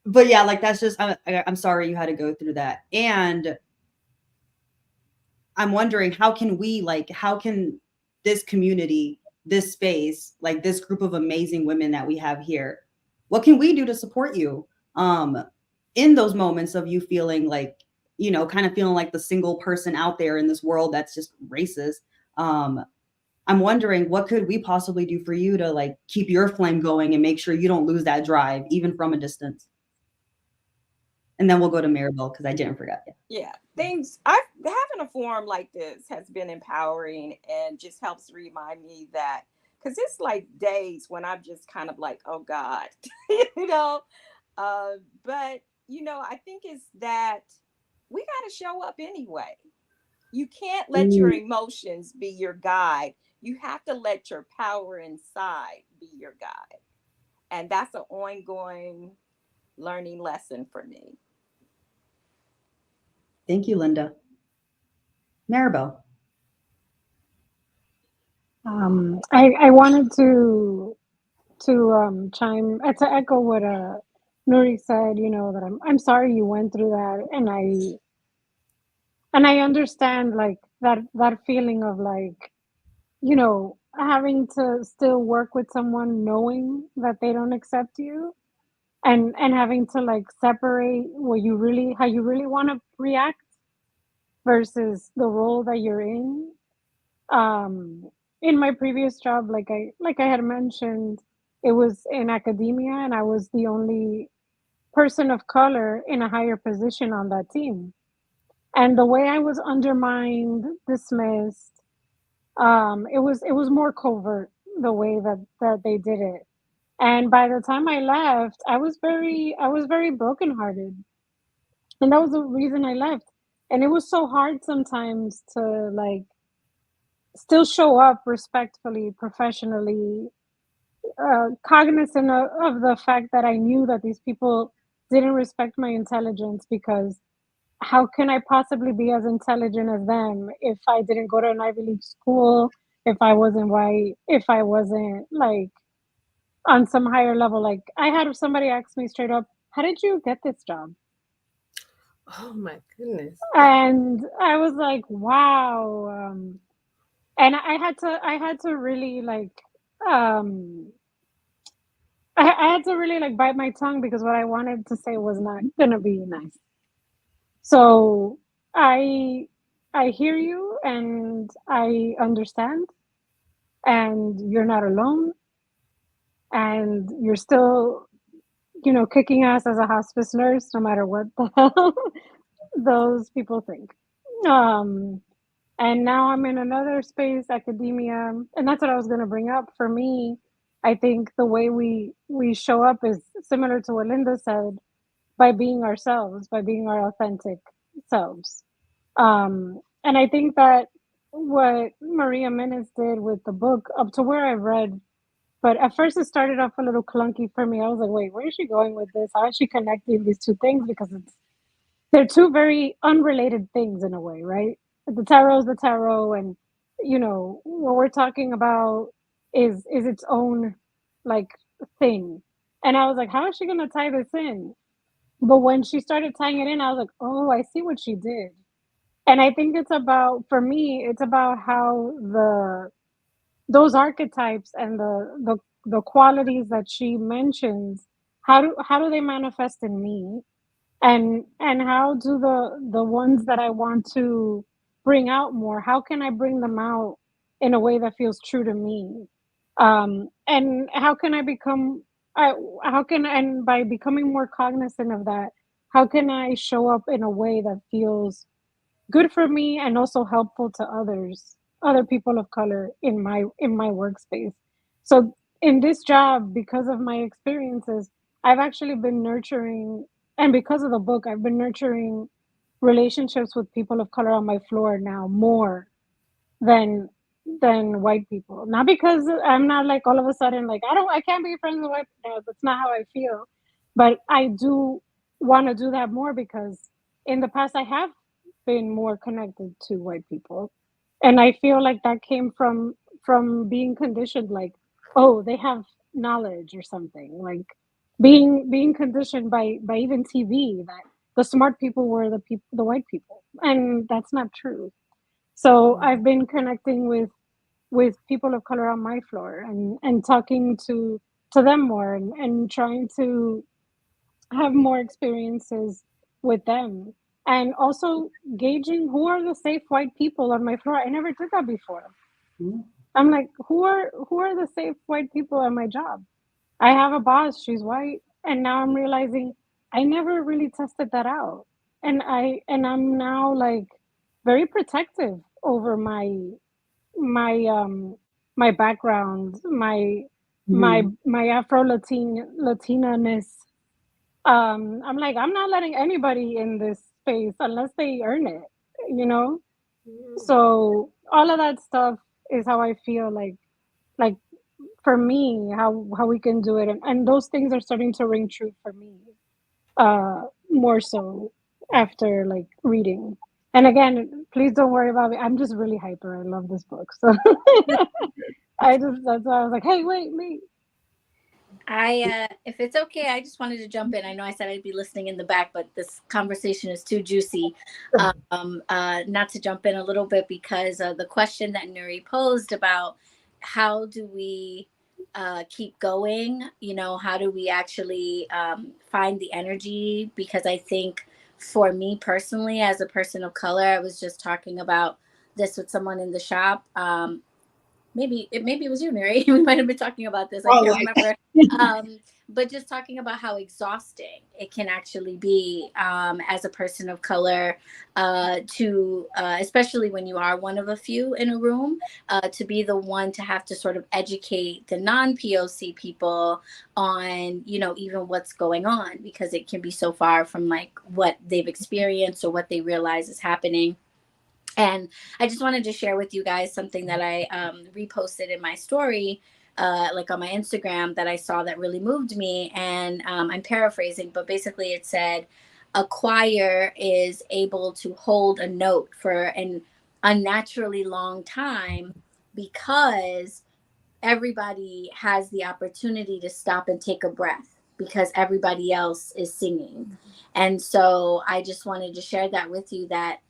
But yeah, like that's just I'm sorry you had to go through that. And I'm wondering how can this community, this space, like this group of amazing women that we have here, what can we do to support you in those moments of you feeling like, you know, kind of feeling like the single person out there in this world that's just racist. Um, I'm wondering what could we possibly do for you to like keep your flame going and make sure you don't lose that drive even from a distance. And then we'll go to Maribel because I didn't forget. Yeah, things I having a forum like this has been empowering and just helps remind me that because it's like days when I'm just kind of like, oh God, you know. But you know, I think it's that we got to show up anyway. You can't let your Mm, emotions be your guide. You have to let your power inside be your guide, and that's an ongoing learning lesson for me. thank you, Linda. Maribel. I wanted to echo what Nuri said. You know that I'm sorry you went through that, and I understand like that feeling of like, you know, having to still work with someone knowing that they don't accept you, and having to like separate what you really how you really want to react versus the role that you're in. um in my previous job, like I had mentioned, it was in academia, and I was the only person of color in a higher position on that team, and the way I was undermined, dismissed, it was more covert, the way that they did it. And by the time I left, I was very brokenhearted, and that was the reason I left. And it was so hard sometimes to like still show up respectfully, professionally, cognizant of the fact that I knew that these people didn't respect my intelligence, because how can I possibly be as intelligent as them if I didn't go to an Ivy League school, if I wasn't white, if I wasn't like on some higher level? Like, I had somebody ask me straight up, how did you get this job? Oh my goodness. And I was like, wow. And I had to really like, um, I had to really like bite my tongue, because what I wanted to say was not gonna be nice. So I I hear you, and I understand, and you're not alone, and you're still, kicking ass as a hospice nurse, no matter what the hell those people think. Um, and now I'm in another space, academia, and that's what I was going to bring up. For me, I think the way we show up is similar to what Linda said, by being ourselves, by being our authentic selves. And I think that what Maria Minnis did with the book, up to where I've read, but at first it started off a little clunky for me. I was like, wait, where is she going with this? How is she connecting these two things? Because they're two very unrelated things in a way, right? The tarot is the tarot, and what we're talking about is its own like thing. And I was like, how is she gonna tie this in? But when she started tying it in, I was like, oh, I see what she did. And I think it's about, for me, it's about how those archetypes and the qualities that she mentions, how do they manifest in me, and how do the ones that I want to bring out more, how can I bring them out in a way that feels true to me, and how can I become, I, how can, and by becoming more cognizant of that, how can I show up in a way that feels good for me and also helpful to others, other people of color in my workspace. So in this job, because of my experiences, I've actually been nurturing, and because of the book, I've been nurturing relationships with people of color on my floor now more than white people. Not because I'm not like all of a sudden like I can't be friends with white people. No, that's not how I feel. But I do want to do that more because in the past I have been more connected to white people. And I feel like that came from being conditioned like, oh, they have knowledge or something. Like being conditioned by even TV that the smart people were the white people. And that's not true. So I've been connecting with people of color on my floor and talking to them more and trying to have more experiences with them and also gauging who are the safe white people on my floor. I never did that before. Mm. I'm like, who are the safe white people at my job? I have a boss, she's white, and now I'm realizing I never really tested that out. And I'm now like very protective over my my background, Mhm. my Afro Latina-ness. I'm like, I'm not letting anybody in this space unless they earn it, you know? So all of that stuff is how I feel like for me, how we can do it. And those things are starting to ring true for me. More so after like reading. And again, please don't worry about me. I'm just really hyper. I love this book. So that's why I was like, hey, wait. If it's okay, I just wanted to jump in. I know I said I'd be listening in the back, but this conversation is too juicy. Not to jump in a little bit because the question that Nuri posed about how do we keep going? You know, how do we actually find the energy? Because I think for me personally, as a person of color, I was just talking about this with someone in the shop. Maybe it was you, Mary. We might have been talking about this. I can't remember. But just talking about how exhausting it can actually be as a person of color especially when you are one of a few in a room, to be the one to have to sort of educate the non-POC people on, you know, even what's going on, because it can be so far from like what they've experienced or what they realize is happening. And I just wanted to share with you guys something that I reposted in my story, like on my Instagram, that I saw that really moved me. And I'm paraphrasing, but basically it said, a choir is able to hold a note for an unnaturally long time because everybody has the opportunity to stop and take a breath because everybody else is singing. And so I just wanted to share that with you, that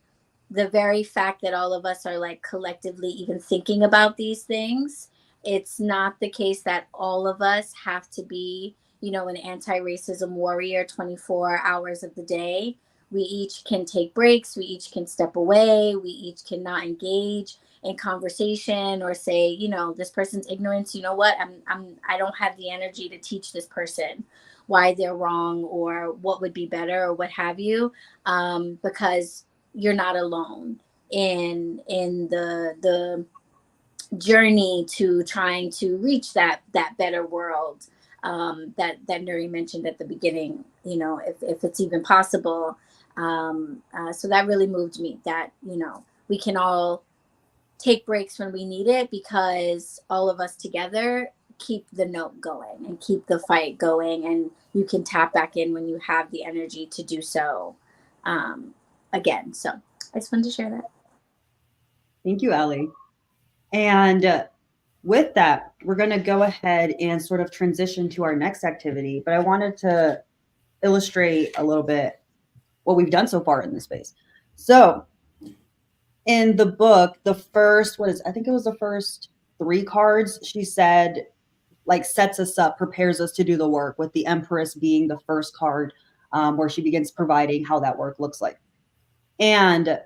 the very fact that all of us are like collectively even thinking about these things, it's not the case that all of us have to be, you know, an anti-racism warrior 24 hours of the day. We each can take breaks, we each can step away, we each cannot engage in conversation or say, you know, this person's ignorance, you know what, I don't have the energy to teach this person why they're wrong or what would be better or what have you, because you're not alone in the journey to trying to reach that better world, that Nuri mentioned at the beginning, you know, if it's even possible. So that really moved me, that, you know, we can all take breaks when we need it because all of us together keep the note going and keep the fight going, and you can tap back in when you have the energy to do so again. So I just wanted to share that. Thank you, Ellie. And with that, we're going to go ahead and sort of transition to our next activity. But I wanted to illustrate a little bit what we've done so far in this space. So in the book, the first, I think it was the first 3 cards, she said, like sets us up, prepares us to do the work, with the Empress being the first card, where she begins providing how that work looks like. And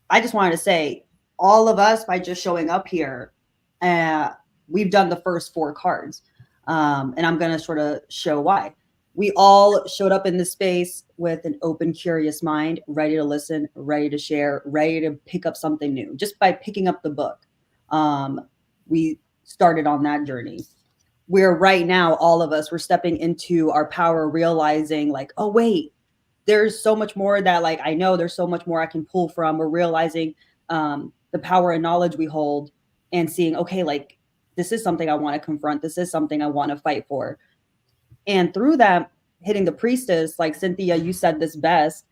I just wanted to say, all of us, by just showing up here, we've done the first 4 cards. And I'm going to sort of show why. We all showed up in this space with an open, curious mind, ready to listen, ready to share, ready to pick up something new. Just by picking up the book, we started on that journey. Where right now, all of us, we're stepping into our power, realizing like, oh, wait, there's so much more that like I know, there's so much more I can pull from. We're realizing the power and knowledge we hold, and seeing, okay, like this is something I want to confront. This is something I want to fight for. And through that, hitting the priestess, like Cynthia, you said this best,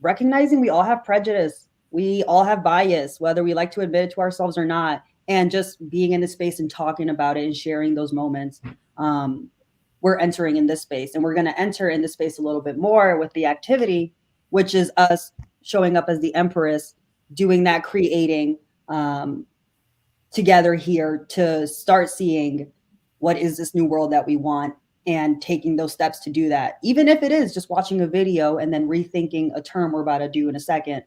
recognizing we all have prejudice. We all have bias, whether we like to admit it to ourselves or not. And just being in the space and talking about it and sharing those moments. We're entering in this space, and we're going to enter in this space a little bit more with the activity, which is us showing up as the Empress, doing that, creating together here to start seeing what is this new world that we want, and taking those steps to do that. Even if it is just watching a video and then rethinking a term we're about to do in a second,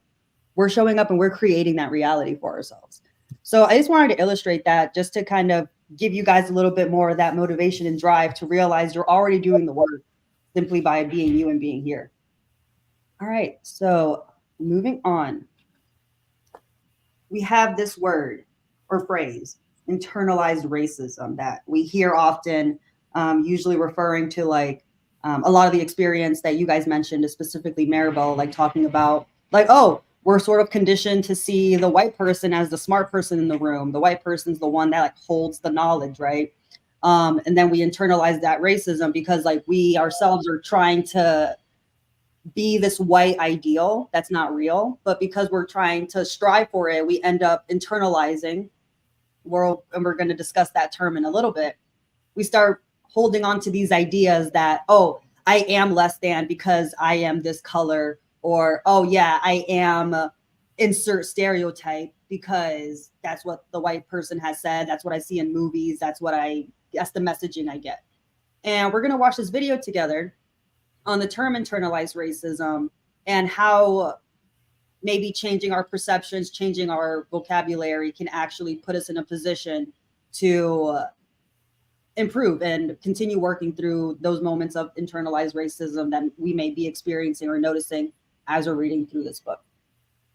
we're showing up and we're creating that reality for ourselves. So I just wanted to illustrate that, just to kind of give you guys a little bit more of that motivation and drive to realize you're already doing the work simply by being you and being here. All right, so moving on. We have this word or phrase, internalized racism, that we hear often, usually referring to like a lot of the experience that you guys mentioned, specifically Maribel, like talking about like, oh, we're sort of conditioned to see the white person as the smart person in the room. The white person's the one that like holds the knowledge, right? And then we internalize that racism because like we ourselves are trying to be this white ideal that's not real, but because we're trying to strive for it, we end up internalizing. And we're going to discuss that term in a little bit. We start holding on to these ideas that, oh, I am less than because I am this color, or, oh yeah, I am insert stereotype because that's what the white person has said. That's what I see in movies. That's the messaging I get. And we're going to watch this video together on the term internalized racism, and how maybe changing our perceptions, changing our vocabulary can actually put us in a position to improve and continue working through those moments of internalized racism that we may be experiencing or noticing as we're reading through this book.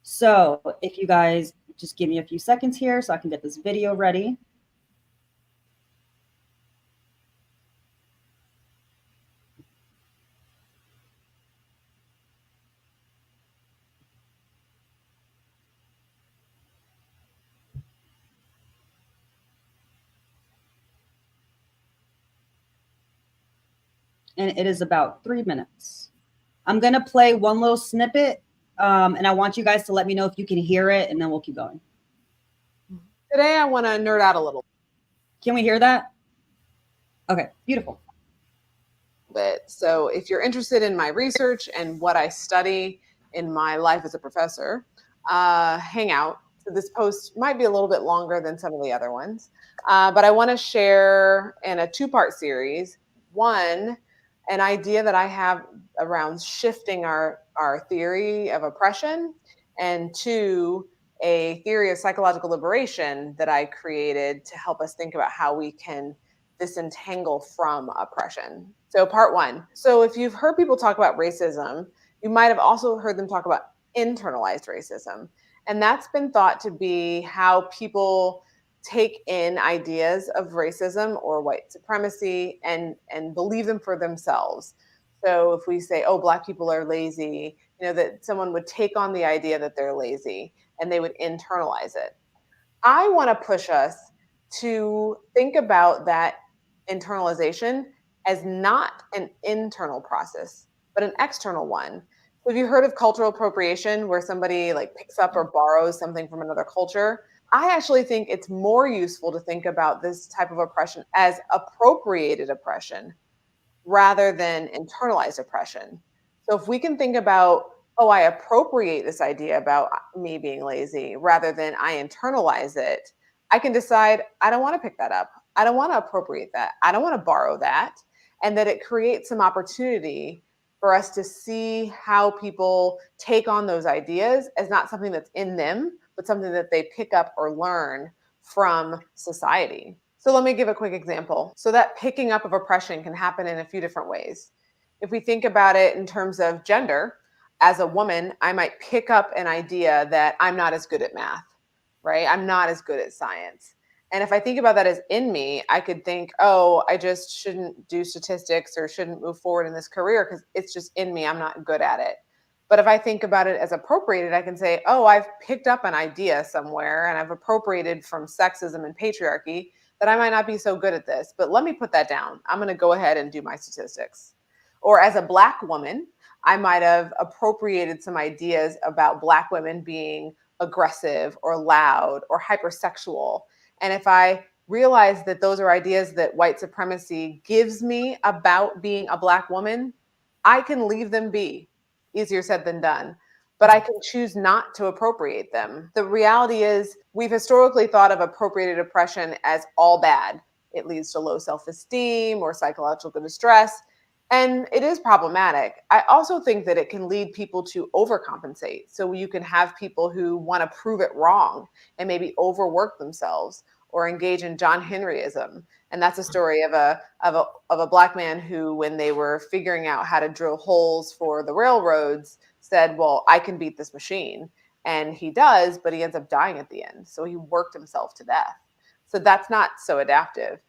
So if you guys just give me a few seconds here so I can get this video ready. And it is about 3 minutes. I'm going to play one little snippet, and I want you guys to let me know if you can hear it, and then we'll keep going. Today, I want to nerd out a little. Can we hear that? Okay, beautiful. Bit. So if you're interested in my research and what I study in my life as a professor, hang out. So this post might be a little bit longer than some of the other ones, but I want to share in a 2-part series. One, an idea that I have around shifting our theory of oppression, and 2, a theory of psychological liberation that I created to help us think about how we can disentangle from oppression. So part 1. So if you've heard people talk about racism, you might have also heard them talk about internalized racism. And that's been thought to be how people take in ideas of racism or white supremacy and believe them for themselves. So if we say, oh, Black people are lazy, that someone would take on the idea that they're lazy and they would internalize it. I want to push us to think about that internalization as not an internal process, but an external one. So have you heard of cultural appropriation, where somebody like picks up or borrows something from another culture? I actually think it's more useful to think about this type of oppression as appropriated oppression rather than internalized oppression. So if we can think about, oh, I appropriate this idea about me being lazy rather than I internalize it, I can decide I don't want to pick that up. I don't want to appropriate that. I don't want to borrow that. And that it creates some opportunity for us to see how people take on those ideas as not something that's in them, but something that they pick up or learn from society. So let me give a quick example. So that picking up of oppression can happen in a few different ways. If we think about it in terms of gender, as a woman, I might pick up an idea that I'm not as good at math, right? I'm not as good at science. And if I think about that as in me, I could think, oh, I just shouldn't do statistics or shouldn't move forward in this career because it's just in me. I'm not good at it. But if I think about it as appropriated, I can say, oh, I've picked up an idea somewhere and I've appropriated from sexism and patriarchy that I might not be so good at this. But let me put that down. I'm going to go ahead and do my statistics. Or as a Black woman, I might have appropriated some ideas about Black women being aggressive or loud or hypersexual. And if I realize that those are ideas that white supremacy gives me about being a Black woman, I can leave them be. Easier said than done. But I can choose not to appropriate them. The reality is, we've historically thought of appropriated oppression as all bad. It leads to low self-esteem or psychological distress. And it is problematic. I also think that it can lead people to overcompensate. So you can have people who want to prove it wrong and maybe overwork themselves or engage in John Henryism. And that's a story of a Black man who, when they were figuring out how to drill holes for the railroads, said, well, I can beat this machine. And he does, but he ends up dying at the end. So he worked himself to death. So that's not so adaptive.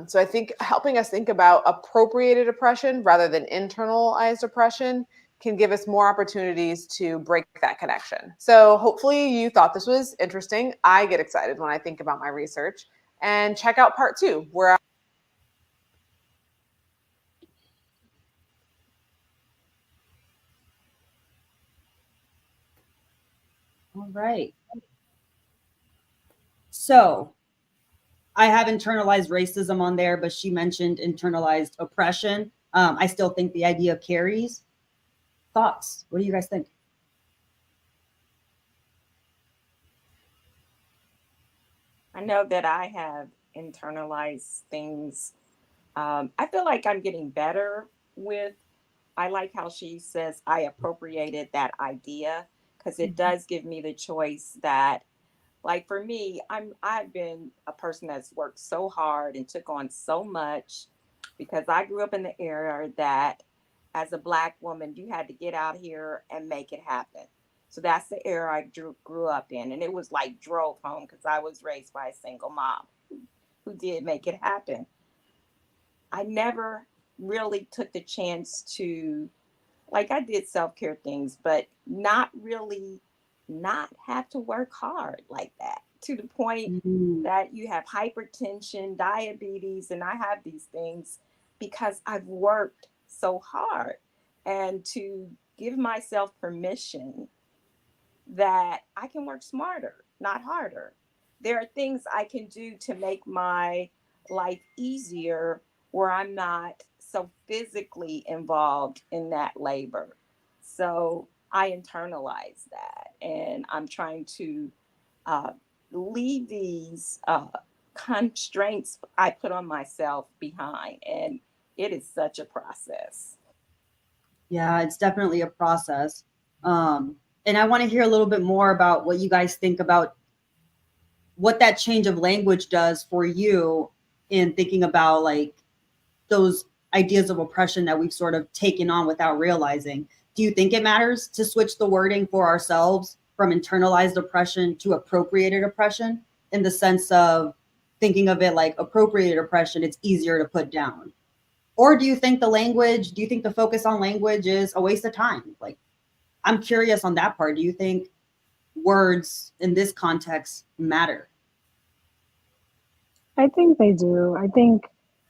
So I think helping us think about appropriated oppression rather than internalized oppression can give us more opportunities to break that connection. So hopefully you thought this was interesting. I get excited when I think about my research. And check out part 2, where All right. So I have internalized racism on there, but she mentioned internalized oppression. I still think the idea carries. Thoughts? What do you guys think? I know that I have internalized things. I feel like I'm getting better with. I like how she says I appropriated that idea because it does give me the choice that, like for me, I've been a person that's worked so hard and took on so much because I grew up in the era that as a Black woman you had to get out here and make it happen. So that's the era I grew up in, and it was like drove home because I was raised by a single mom who did make it happen. I never really took the chance to, like, I did self-care things, but not really not have to work hard like that to the point that you have hypertension, diabetes, and I have these things because I've worked so hard. And to give myself permission that I can work smarter, not harder. There are things I can do to make my life easier where I'm not so physically involved in that labor. So I internalize that and I'm trying to uh, leave these constraints I put on myself behind. And it is such a process. Yeah, it's definitely a process. And I want to hear a little bit more about what you guys think about what that change of language does for you in thinking about like those ideas of oppression that we've sort of taken on without realizing. Do you think it matters to switch the wording for ourselves from internalized oppression to appropriated oppression, in the sense of thinking of it like appropriated oppression, it's easier to put down? Or do you think the focus on language is a waste of time? Like, I'm curious on that part. Do you think words in this context matter? I think they do. I think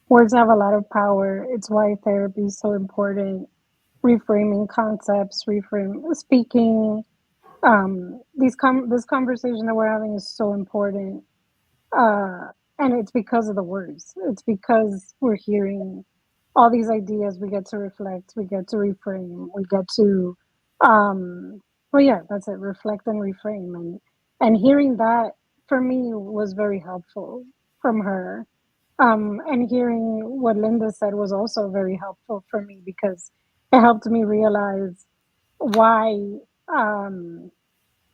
words have a lot of power. It's why therapy is so important. Reframing concepts, reframe speaking. This conversation that we're having is so important, and it's because of the words. It's because we're hearing all these ideas. We get to reflect. We get to reframe. We get to, well, yeah, that's it. Reflect and reframe, and hearing that for me was very helpful from her. And hearing what Linda said was also very helpful for me because it helped me realize why um,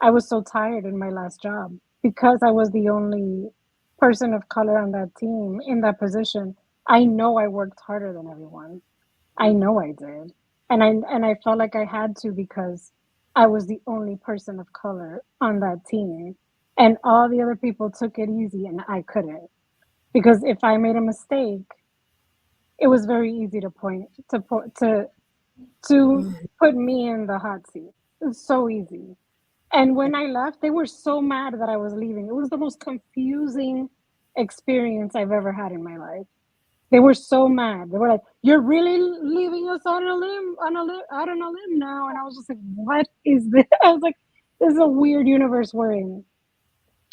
I was so tired in my last job because I was the only person of color on that team in that position. I know I worked harder than everyone. I know I did. And I felt like I had to because I was the only person of color on that team. And all the other people took it easy and I couldn't. Because if I made a mistake, it was very easy to to put me in the hot seat. It was so easy. And when I left, they were so mad that I was leaving. It was the most confusing experience I've ever had in my life. They were so mad. They were like, "You're really leaving us on a limb, out on a limb now." And I was just like, "What is this?" I was like, "This is a weird universe we're in."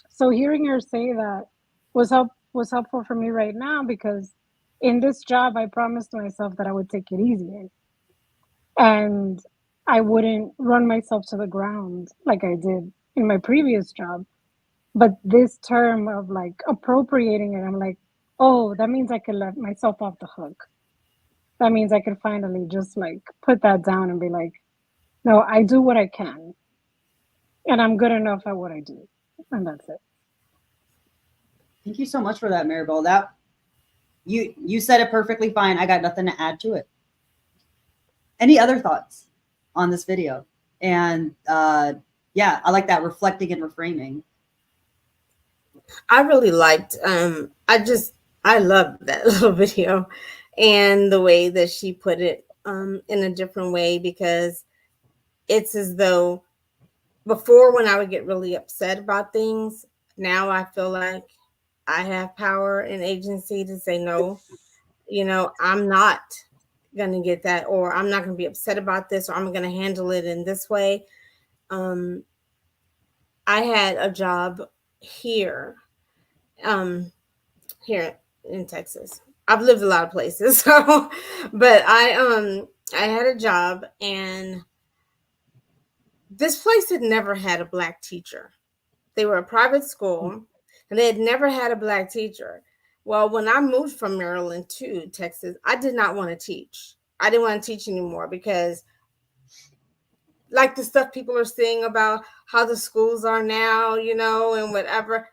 So hearing her say that was helpful for me right now because in this job, I promised myself that I would take it easy and I wouldn't run myself to the ground like I did in my previous job. But this term of like appropriating it, I'm like, oh, that means I could let myself off the hook. That means I could finally just like put that down and be like, no, I do what I can and I'm good enough at what I do. And that's it. Thank you so much for that, Maribel. That you said it perfectly fine. I got nothing to add to it. Any other thoughts on this video? And yeah, I like that reflecting and reframing. I really liked I loved that little video and the way that she put it in a different way because it's as though before when I would get really upset about things, now I feel like I have power and agency to say no. I'm not going to get that, or I'm not going to be upset about this, or I'm going to handle it in this way. I had a job here, here in Texas. I've lived a lot of places, so but I had a job and this place had never had a Black teacher. They were a private school and they had never had a Black teacher. Well, when I moved from Maryland to Texas, I did not want to teach. I didn't want to teach anymore because like the stuff people are saying about how the schools are now, and whatever.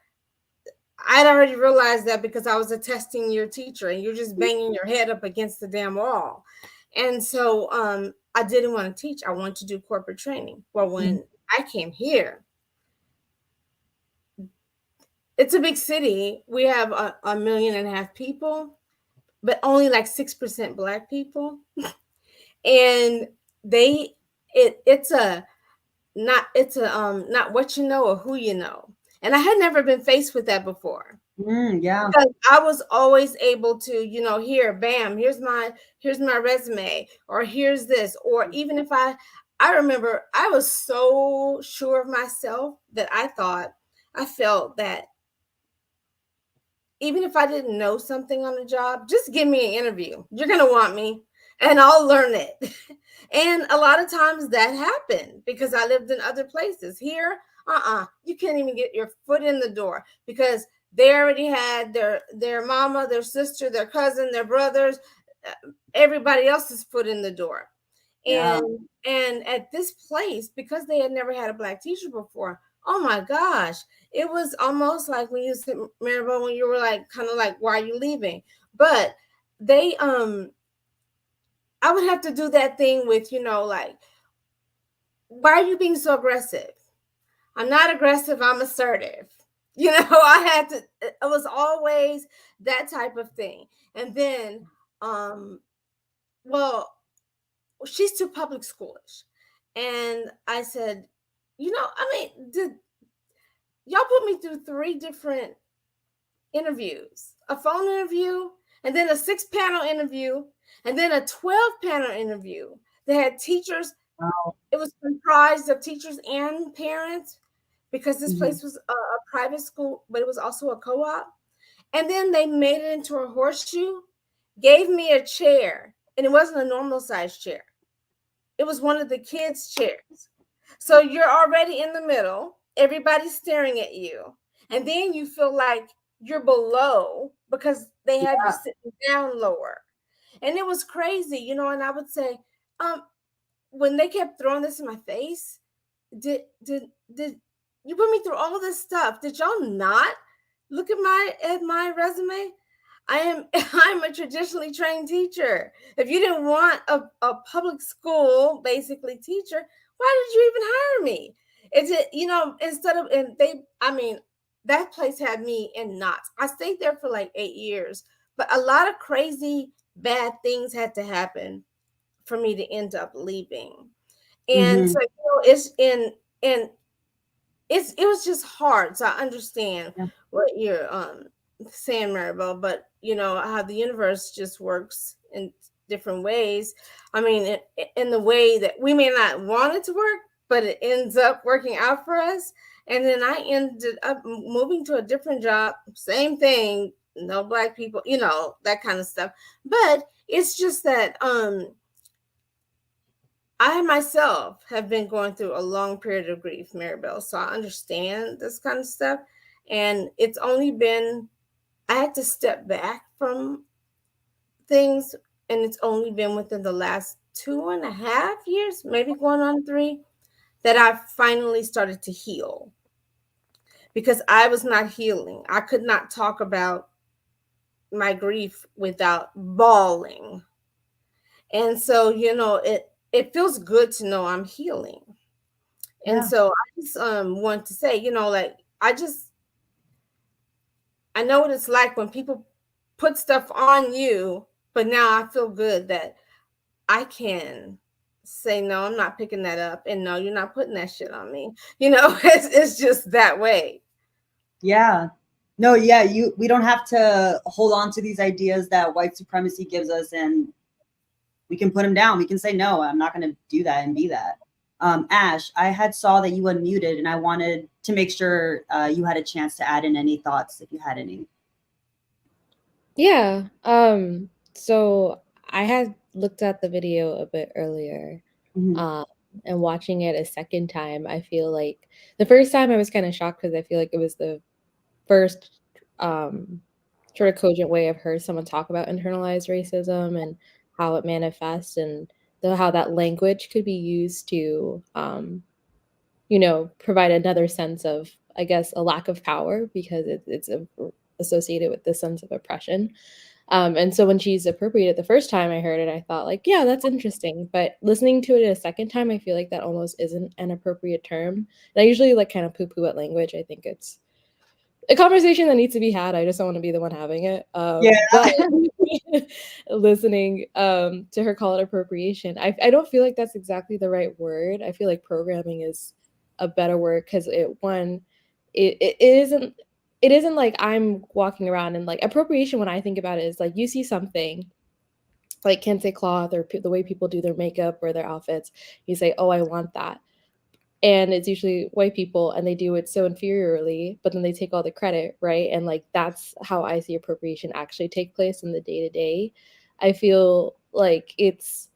I'd already realized that because I was a testing year teacher and you're just banging your head up against the damn wall. And so I didn't want to teach. I wanted to do corporate training. Well, when I came here, it's a big city. We have a 1.5 million people, but only like 6% Black people. And it's a not what you know or who you know. And I had never been faced with that before. Yeah. Because I was always able to, here, bam, here's my resume, or here's this, or even if I remember I was so sure of myself that I felt that even if I didn't know something on the job, just give me an interview. You're going to want me and I'll learn it. And a lot of times that happened because I lived in other places. Here, you can't even get your foot in the door because they already had their mama, their sister, their cousin, their brothers, everybody else's foot in the door. Yeah. And at this place, because they had never had a Black teacher before, oh my gosh, it was almost like when you said, Maribel, when you were like, kind of like, why are you leaving? But they, I would have to do that thing with, like, why are you being so aggressive? I'm not aggressive, I'm assertive. I had to, it was always that type of thing. And then, well, she's too public schoolish. And I said, did y'all put me through 3 different interviews, a phone interview, and then a 6-panel interview, and then a 12-panel interview. They had teachers. Wow. It was comprised of teachers and parents because this place was a private school, but it was also a co-op. And then they made it into a horseshoe, gave me a chair, and it wasn't a normal size chair. It was one of the kids' chairs. So you're already in the middle. Everybody's staring at you. And then you feel like you're below because they have you Yeah. sitting down lower. And it was crazy, you know, and I would say, when they kept throwing this in my face, did you put me through all this stuff? Did y'all not look at my resume? I am I'm a traditionally trained teacher. If you didn't want a public school basically teacher, why did you even hire me? It's, you know, instead of, and they, I mean, that place had me in knots. I stayed there for like 8 years, but a lot of crazy bad things had to happen for me to end up leaving. And Mhm. so, you know, it's in, and it was just hard. So I understand Yeah. what you're saying, Maribel, but you know how the universe just works in different ways. I mean, in the way that we may not want it to work, but it ends up working out for us. And then I ended up moving to a different job, same thing, no Black people, you know, that kind of stuff. But it's just that I myself have been going through a long period of grief, Maribel, so I understand this kind of stuff. And it's only been, I had to step back from things, and it's only been within the last 2.5 years, maybe going on 3, that I finally started to heal, because I was not healing. I could not talk about my grief without bawling. And so, you know, it feels good to know I'm healing. And Yeah. so I just want to say, you know, like I know what it's like when people put stuff on you, but now I feel good that I can say no, I'm not picking that up, and no, you're not putting that shit on me. You know, it's just that way. Yeah. No, yeah, we don't have to hold on to these ideas that white supremacy gives us, and we can put them down. We can say, no, I'm not going to do that and be that. Ash, I had saw that you unmuted, and I wanted to make sure you had a chance to add in any thoughts if you had any. Yeah. So I had looked at the video a bit earlier. Mhm. And watching it a second time, I feel like the first time I was kind of shocked because I feel like it was the first sort of cogent way I've heard someone talk about internalized racism and how it manifests and how that language could be used to provide another sense of, I guess, a lack of power because it's associated with this sense of oppression. And so when she's appropriated the first time I heard it, I thought like, yeah, that's interesting. But listening to it a second time, I feel like that almost isn't an appropriate term. And I usually like kind of poo-poo at language. I think it's a conversation that needs to be had. I just don't want to be the one having it. Yeah. But listening to her call it appropriation, I don't feel like that's exactly the right word. I feel like programming is a better word because it isn't like I'm walking around and like appropriation. When I think about it, is like you see something like kente cloth or the way people do their makeup or their outfits. You say, "Oh, I want that." And it's usually white people and they do it so inferiorly, but then they take all the credit, right? And like that's how I see appropriation actually take place in the day to day. I feel like it's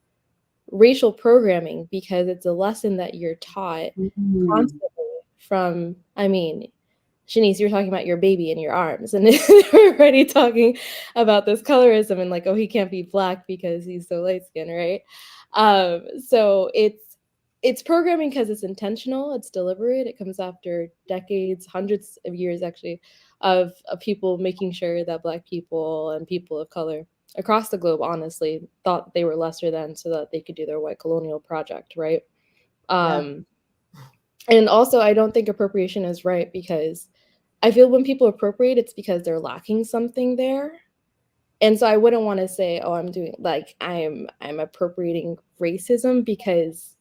racial programming because it's a lesson that you're taught Mhm. constantly from, I mean, Shanice, you're talking about your baby in your arms, and we're already talking about this colorism and like, oh, he can't be Black because he's so light skinned, right? So it's programming because it's intentional, it's deliberate, it comes after decades, hundreds of years actually, of people making sure that Black people and people of color across the globe, honestly, thought they were lesser than so that they could do their white colonial project, right? Yeah. And also, I don't think appropriation is right because I feel when people appropriate, it's because they're lacking something there. And so I wouldn't want to say, oh, I'm doing like I'm appropriating racism because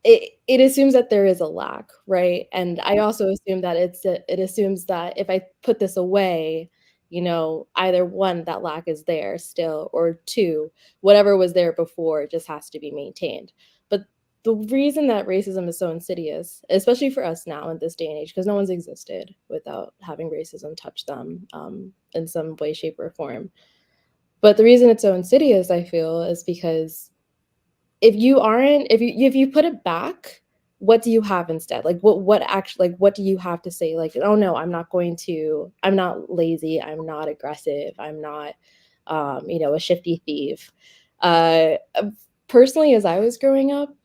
it assumes that there is a lack, right? And I also assume that it assumes that if I put this away, either one, that lack is there still, or two, whatever was there before just has to be maintained. But the reason that racism is so insidious, especially for us now in this day and age, because no one's existed without having racism touch them in some way, shape, or form. But the reason it's so insidious, I feel, is because if you put it back, what do you have instead? Like what actually, like what do you have to say? Like, oh no, I'm not lazy, I'm not aggressive, I'm not a shifty thief. Uh Personally, as I was growing up,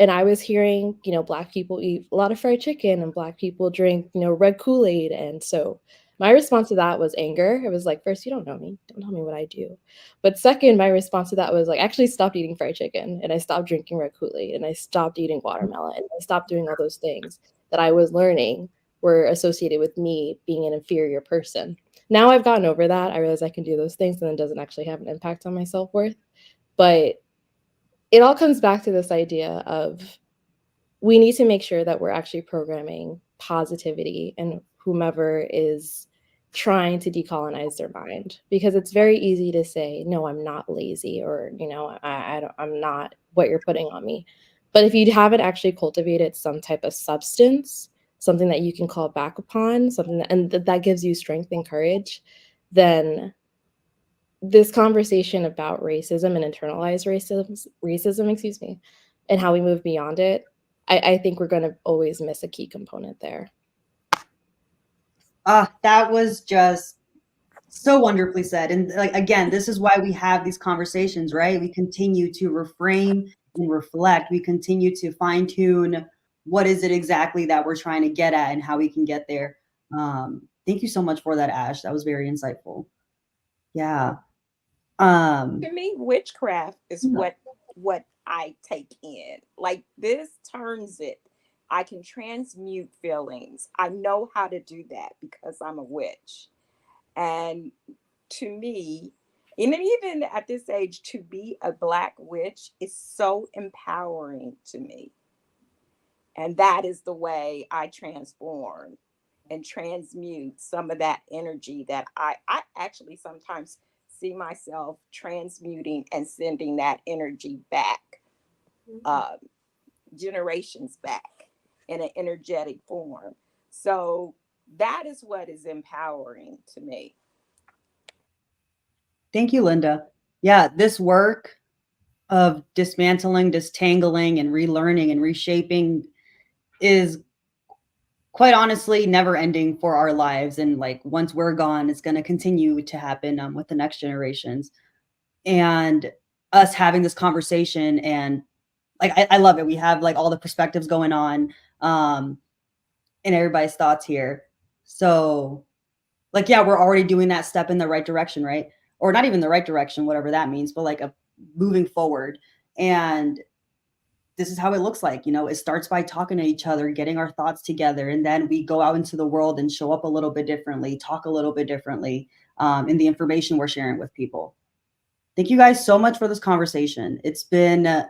and I was hearing, Black people eat a lot of fried chicken and Black people drink, red Kool-Aid. And so my response to that was anger. It was like, first, you don't know me. Don't tell me what I do. But second, my response to that was like, actually stopped eating fried chicken and I stopped drinking red Kool-Aid and I stopped eating watermelon and I stopped doing all those things that I was learning were associated with me being an inferior person. Now I've gotten over that. I realize I can do those things and it doesn't actually have an impact on my self-worth. But it all comes back to this idea of we need to make sure that we're actually programming positivity and whomever is trying to decolonize their mind, because it's very easy to say no, I'm not lazy, or I'm not what you're putting on me. But if you haven't actually cultivated some type of substance, something that you can call back upon, something that gives you strength and courage, then this conversation about racism and internalized racism, excuse me, and how we move beyond it, I think we're going to always miss a key component there. That was just so wonderfully said. And like, again, this is why we have these conversations, right? We continue to reframe and reflect. We continue to fine tune what is it exactly that we're trying to get at and how we can get there. Thank you so much for that, Ash. That was very insightful. Yeah. To me, witchcraft is what I take in. Like, this turns it. I can transmute feelings. I know how to do that because I'm a witch. And to me, and even at this age, to be a Black witch is so empowering to me. And that is the way I transform and transmute some of that energy that I actually sometimes see myself transmuting and sending that energy back, uh, generations back in an energetic form. So that is what is empowering to me. Thank you, Linda. Yeah, this work of dismantling, distangling, and relearning and reshaping is quite honestly never ending for our lives. And like once we're gone, it's going to continue to happen with the next generations. And us having this conversation, and like I love it. We have like all the perspectives going on, and everybody's thoughts here. So like, yeah, we're already doing that step in the right direction, right? Or not even the right direction, whatever that means, but like a moving forward. And this is how it looks like. It starts by talking to each other, getting our thoughts together, and then we go out into the world and show up a little bit differently, talk a little bit differently, in the information we're sharing with people. Thank you guys so much for this conversation. It's been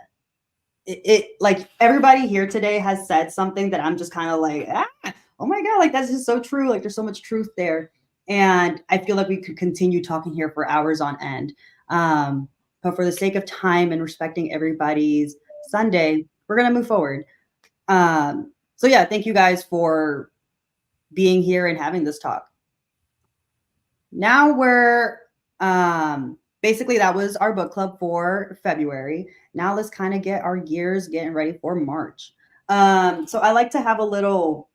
like everybody here today has said something that I'm just kind of like, oh my God, like that's just so true. Like there's so much truth there. And I feel like we could continue talking here for hours on end. But for the sake of time and respecting everybody's Sunday, we're going to move forward. So yeah, thank you guys for being here and having this talk. Now we're basically that was our book club for February. Now let's kind of get our gears getting ready for March. So I like to have a little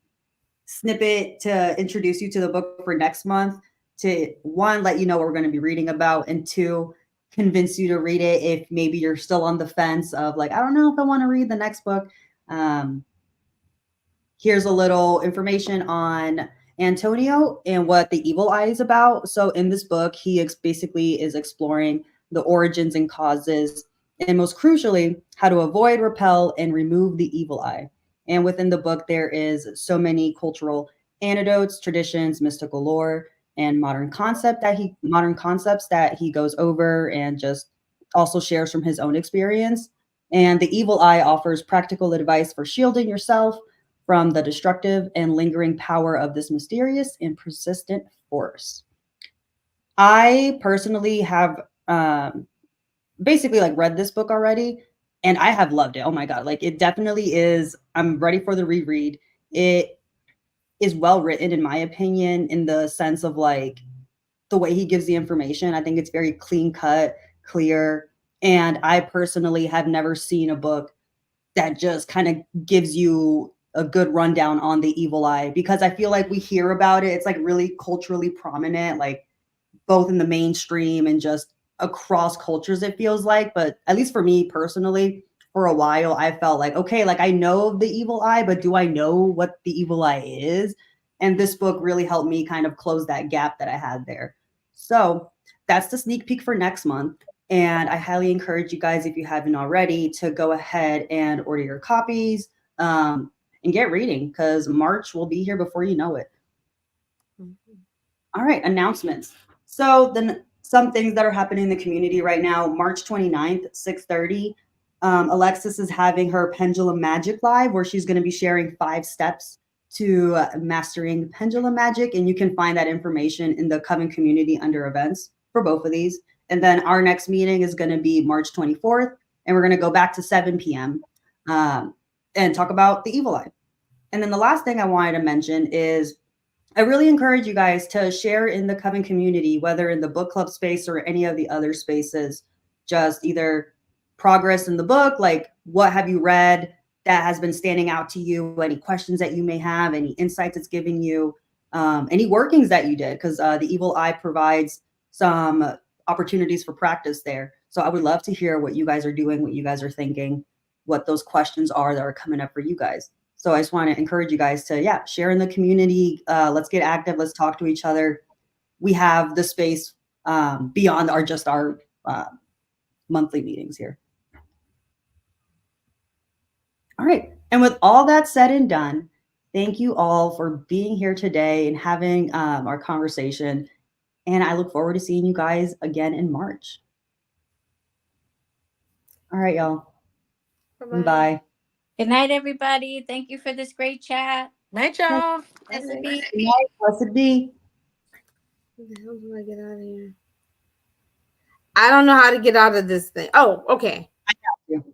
snippet to introduce you to the book for next month, to one, let you know what we're going to be reading about, and two, convince you to read it if maybe you're still on the fence of like, I don't know if I want to read the next book. Here's a little information on Antonio and what the evil eye is about. So in this book, he basically is exploring the origins and causes, and most crucially, how to avoid, repel, and remove the evil eye. And within the book, there is so many cultural anecdotes, traditions, mystical lore, and modern concepts that he goes over and just also shares from his own experience. And the evil eye offers practical advice for shielding yourself from the destructive and lingering power of this mysterious and persistent force. I personally have basically like read this book already, and I have loved it. Oh my God. Like it definitely is. I'm ready for the reread. It is well written, in my opinion, in the sense of like the way he gives the information. I think it's very clean cut, clear. And I personally have never seen a book that just kind of gives you a good rundown on the evil eye, because I feel like we hear about it. It's like really culturally prominent, like both in the mainstream and just across cultures, it feels like. But at least for me personally, for a while, I felt like, okay, like I know the evil eye, but do I know what the evil eye is? And this book really helped me kind of close that gap that I had there. So that's the sneak peek for next month. And I highly encourage you guys, if you haven't already, to go ahead and order your copies, and get reading, because March will be here before you know it. All right, announcements. So then some things that are happening in the community right now, March 29th, 6:30, Alexis is having her Pendulum Magic Live, where she's going to be sharing 5 steps to mastering pendulum magic. And you can find that information in the Coven community under events for both of these. And then our next meeting is going to be March 24th, and we're going to go back to 7 p.m. And talk about the evil eye. And then the last thing I wanted to mention is I really encourage you guys to share in the Coven community, whether in the book club space or any of the other spaces, just either progress in the book, like what have you read that has been standing out to you, any questions that you may have, any insights it's giving you, any workings that you did, because the Evil Eye provides some opportunities for practice there. So I would love to hear what you guys are doing, what you guys are thinking, what those questions are that are coming up for you guys. So I just want to encourage you guys to, share in the community. Let's get active. Let's talk to each other. We have the space beyond our monthly meetings here. All right. And with all that said and done, thank you all for being here today and having our conversation. And I look forward to seeing you guys again in March. All right, y'all. Bye-bye. Bye. Good night, everybody. Thank you for this great chat. Night, y'all. Blessed be. Good night. Blessed be. How the hell do I get out of here? I don't know how to get out of this thing. Oh, okay.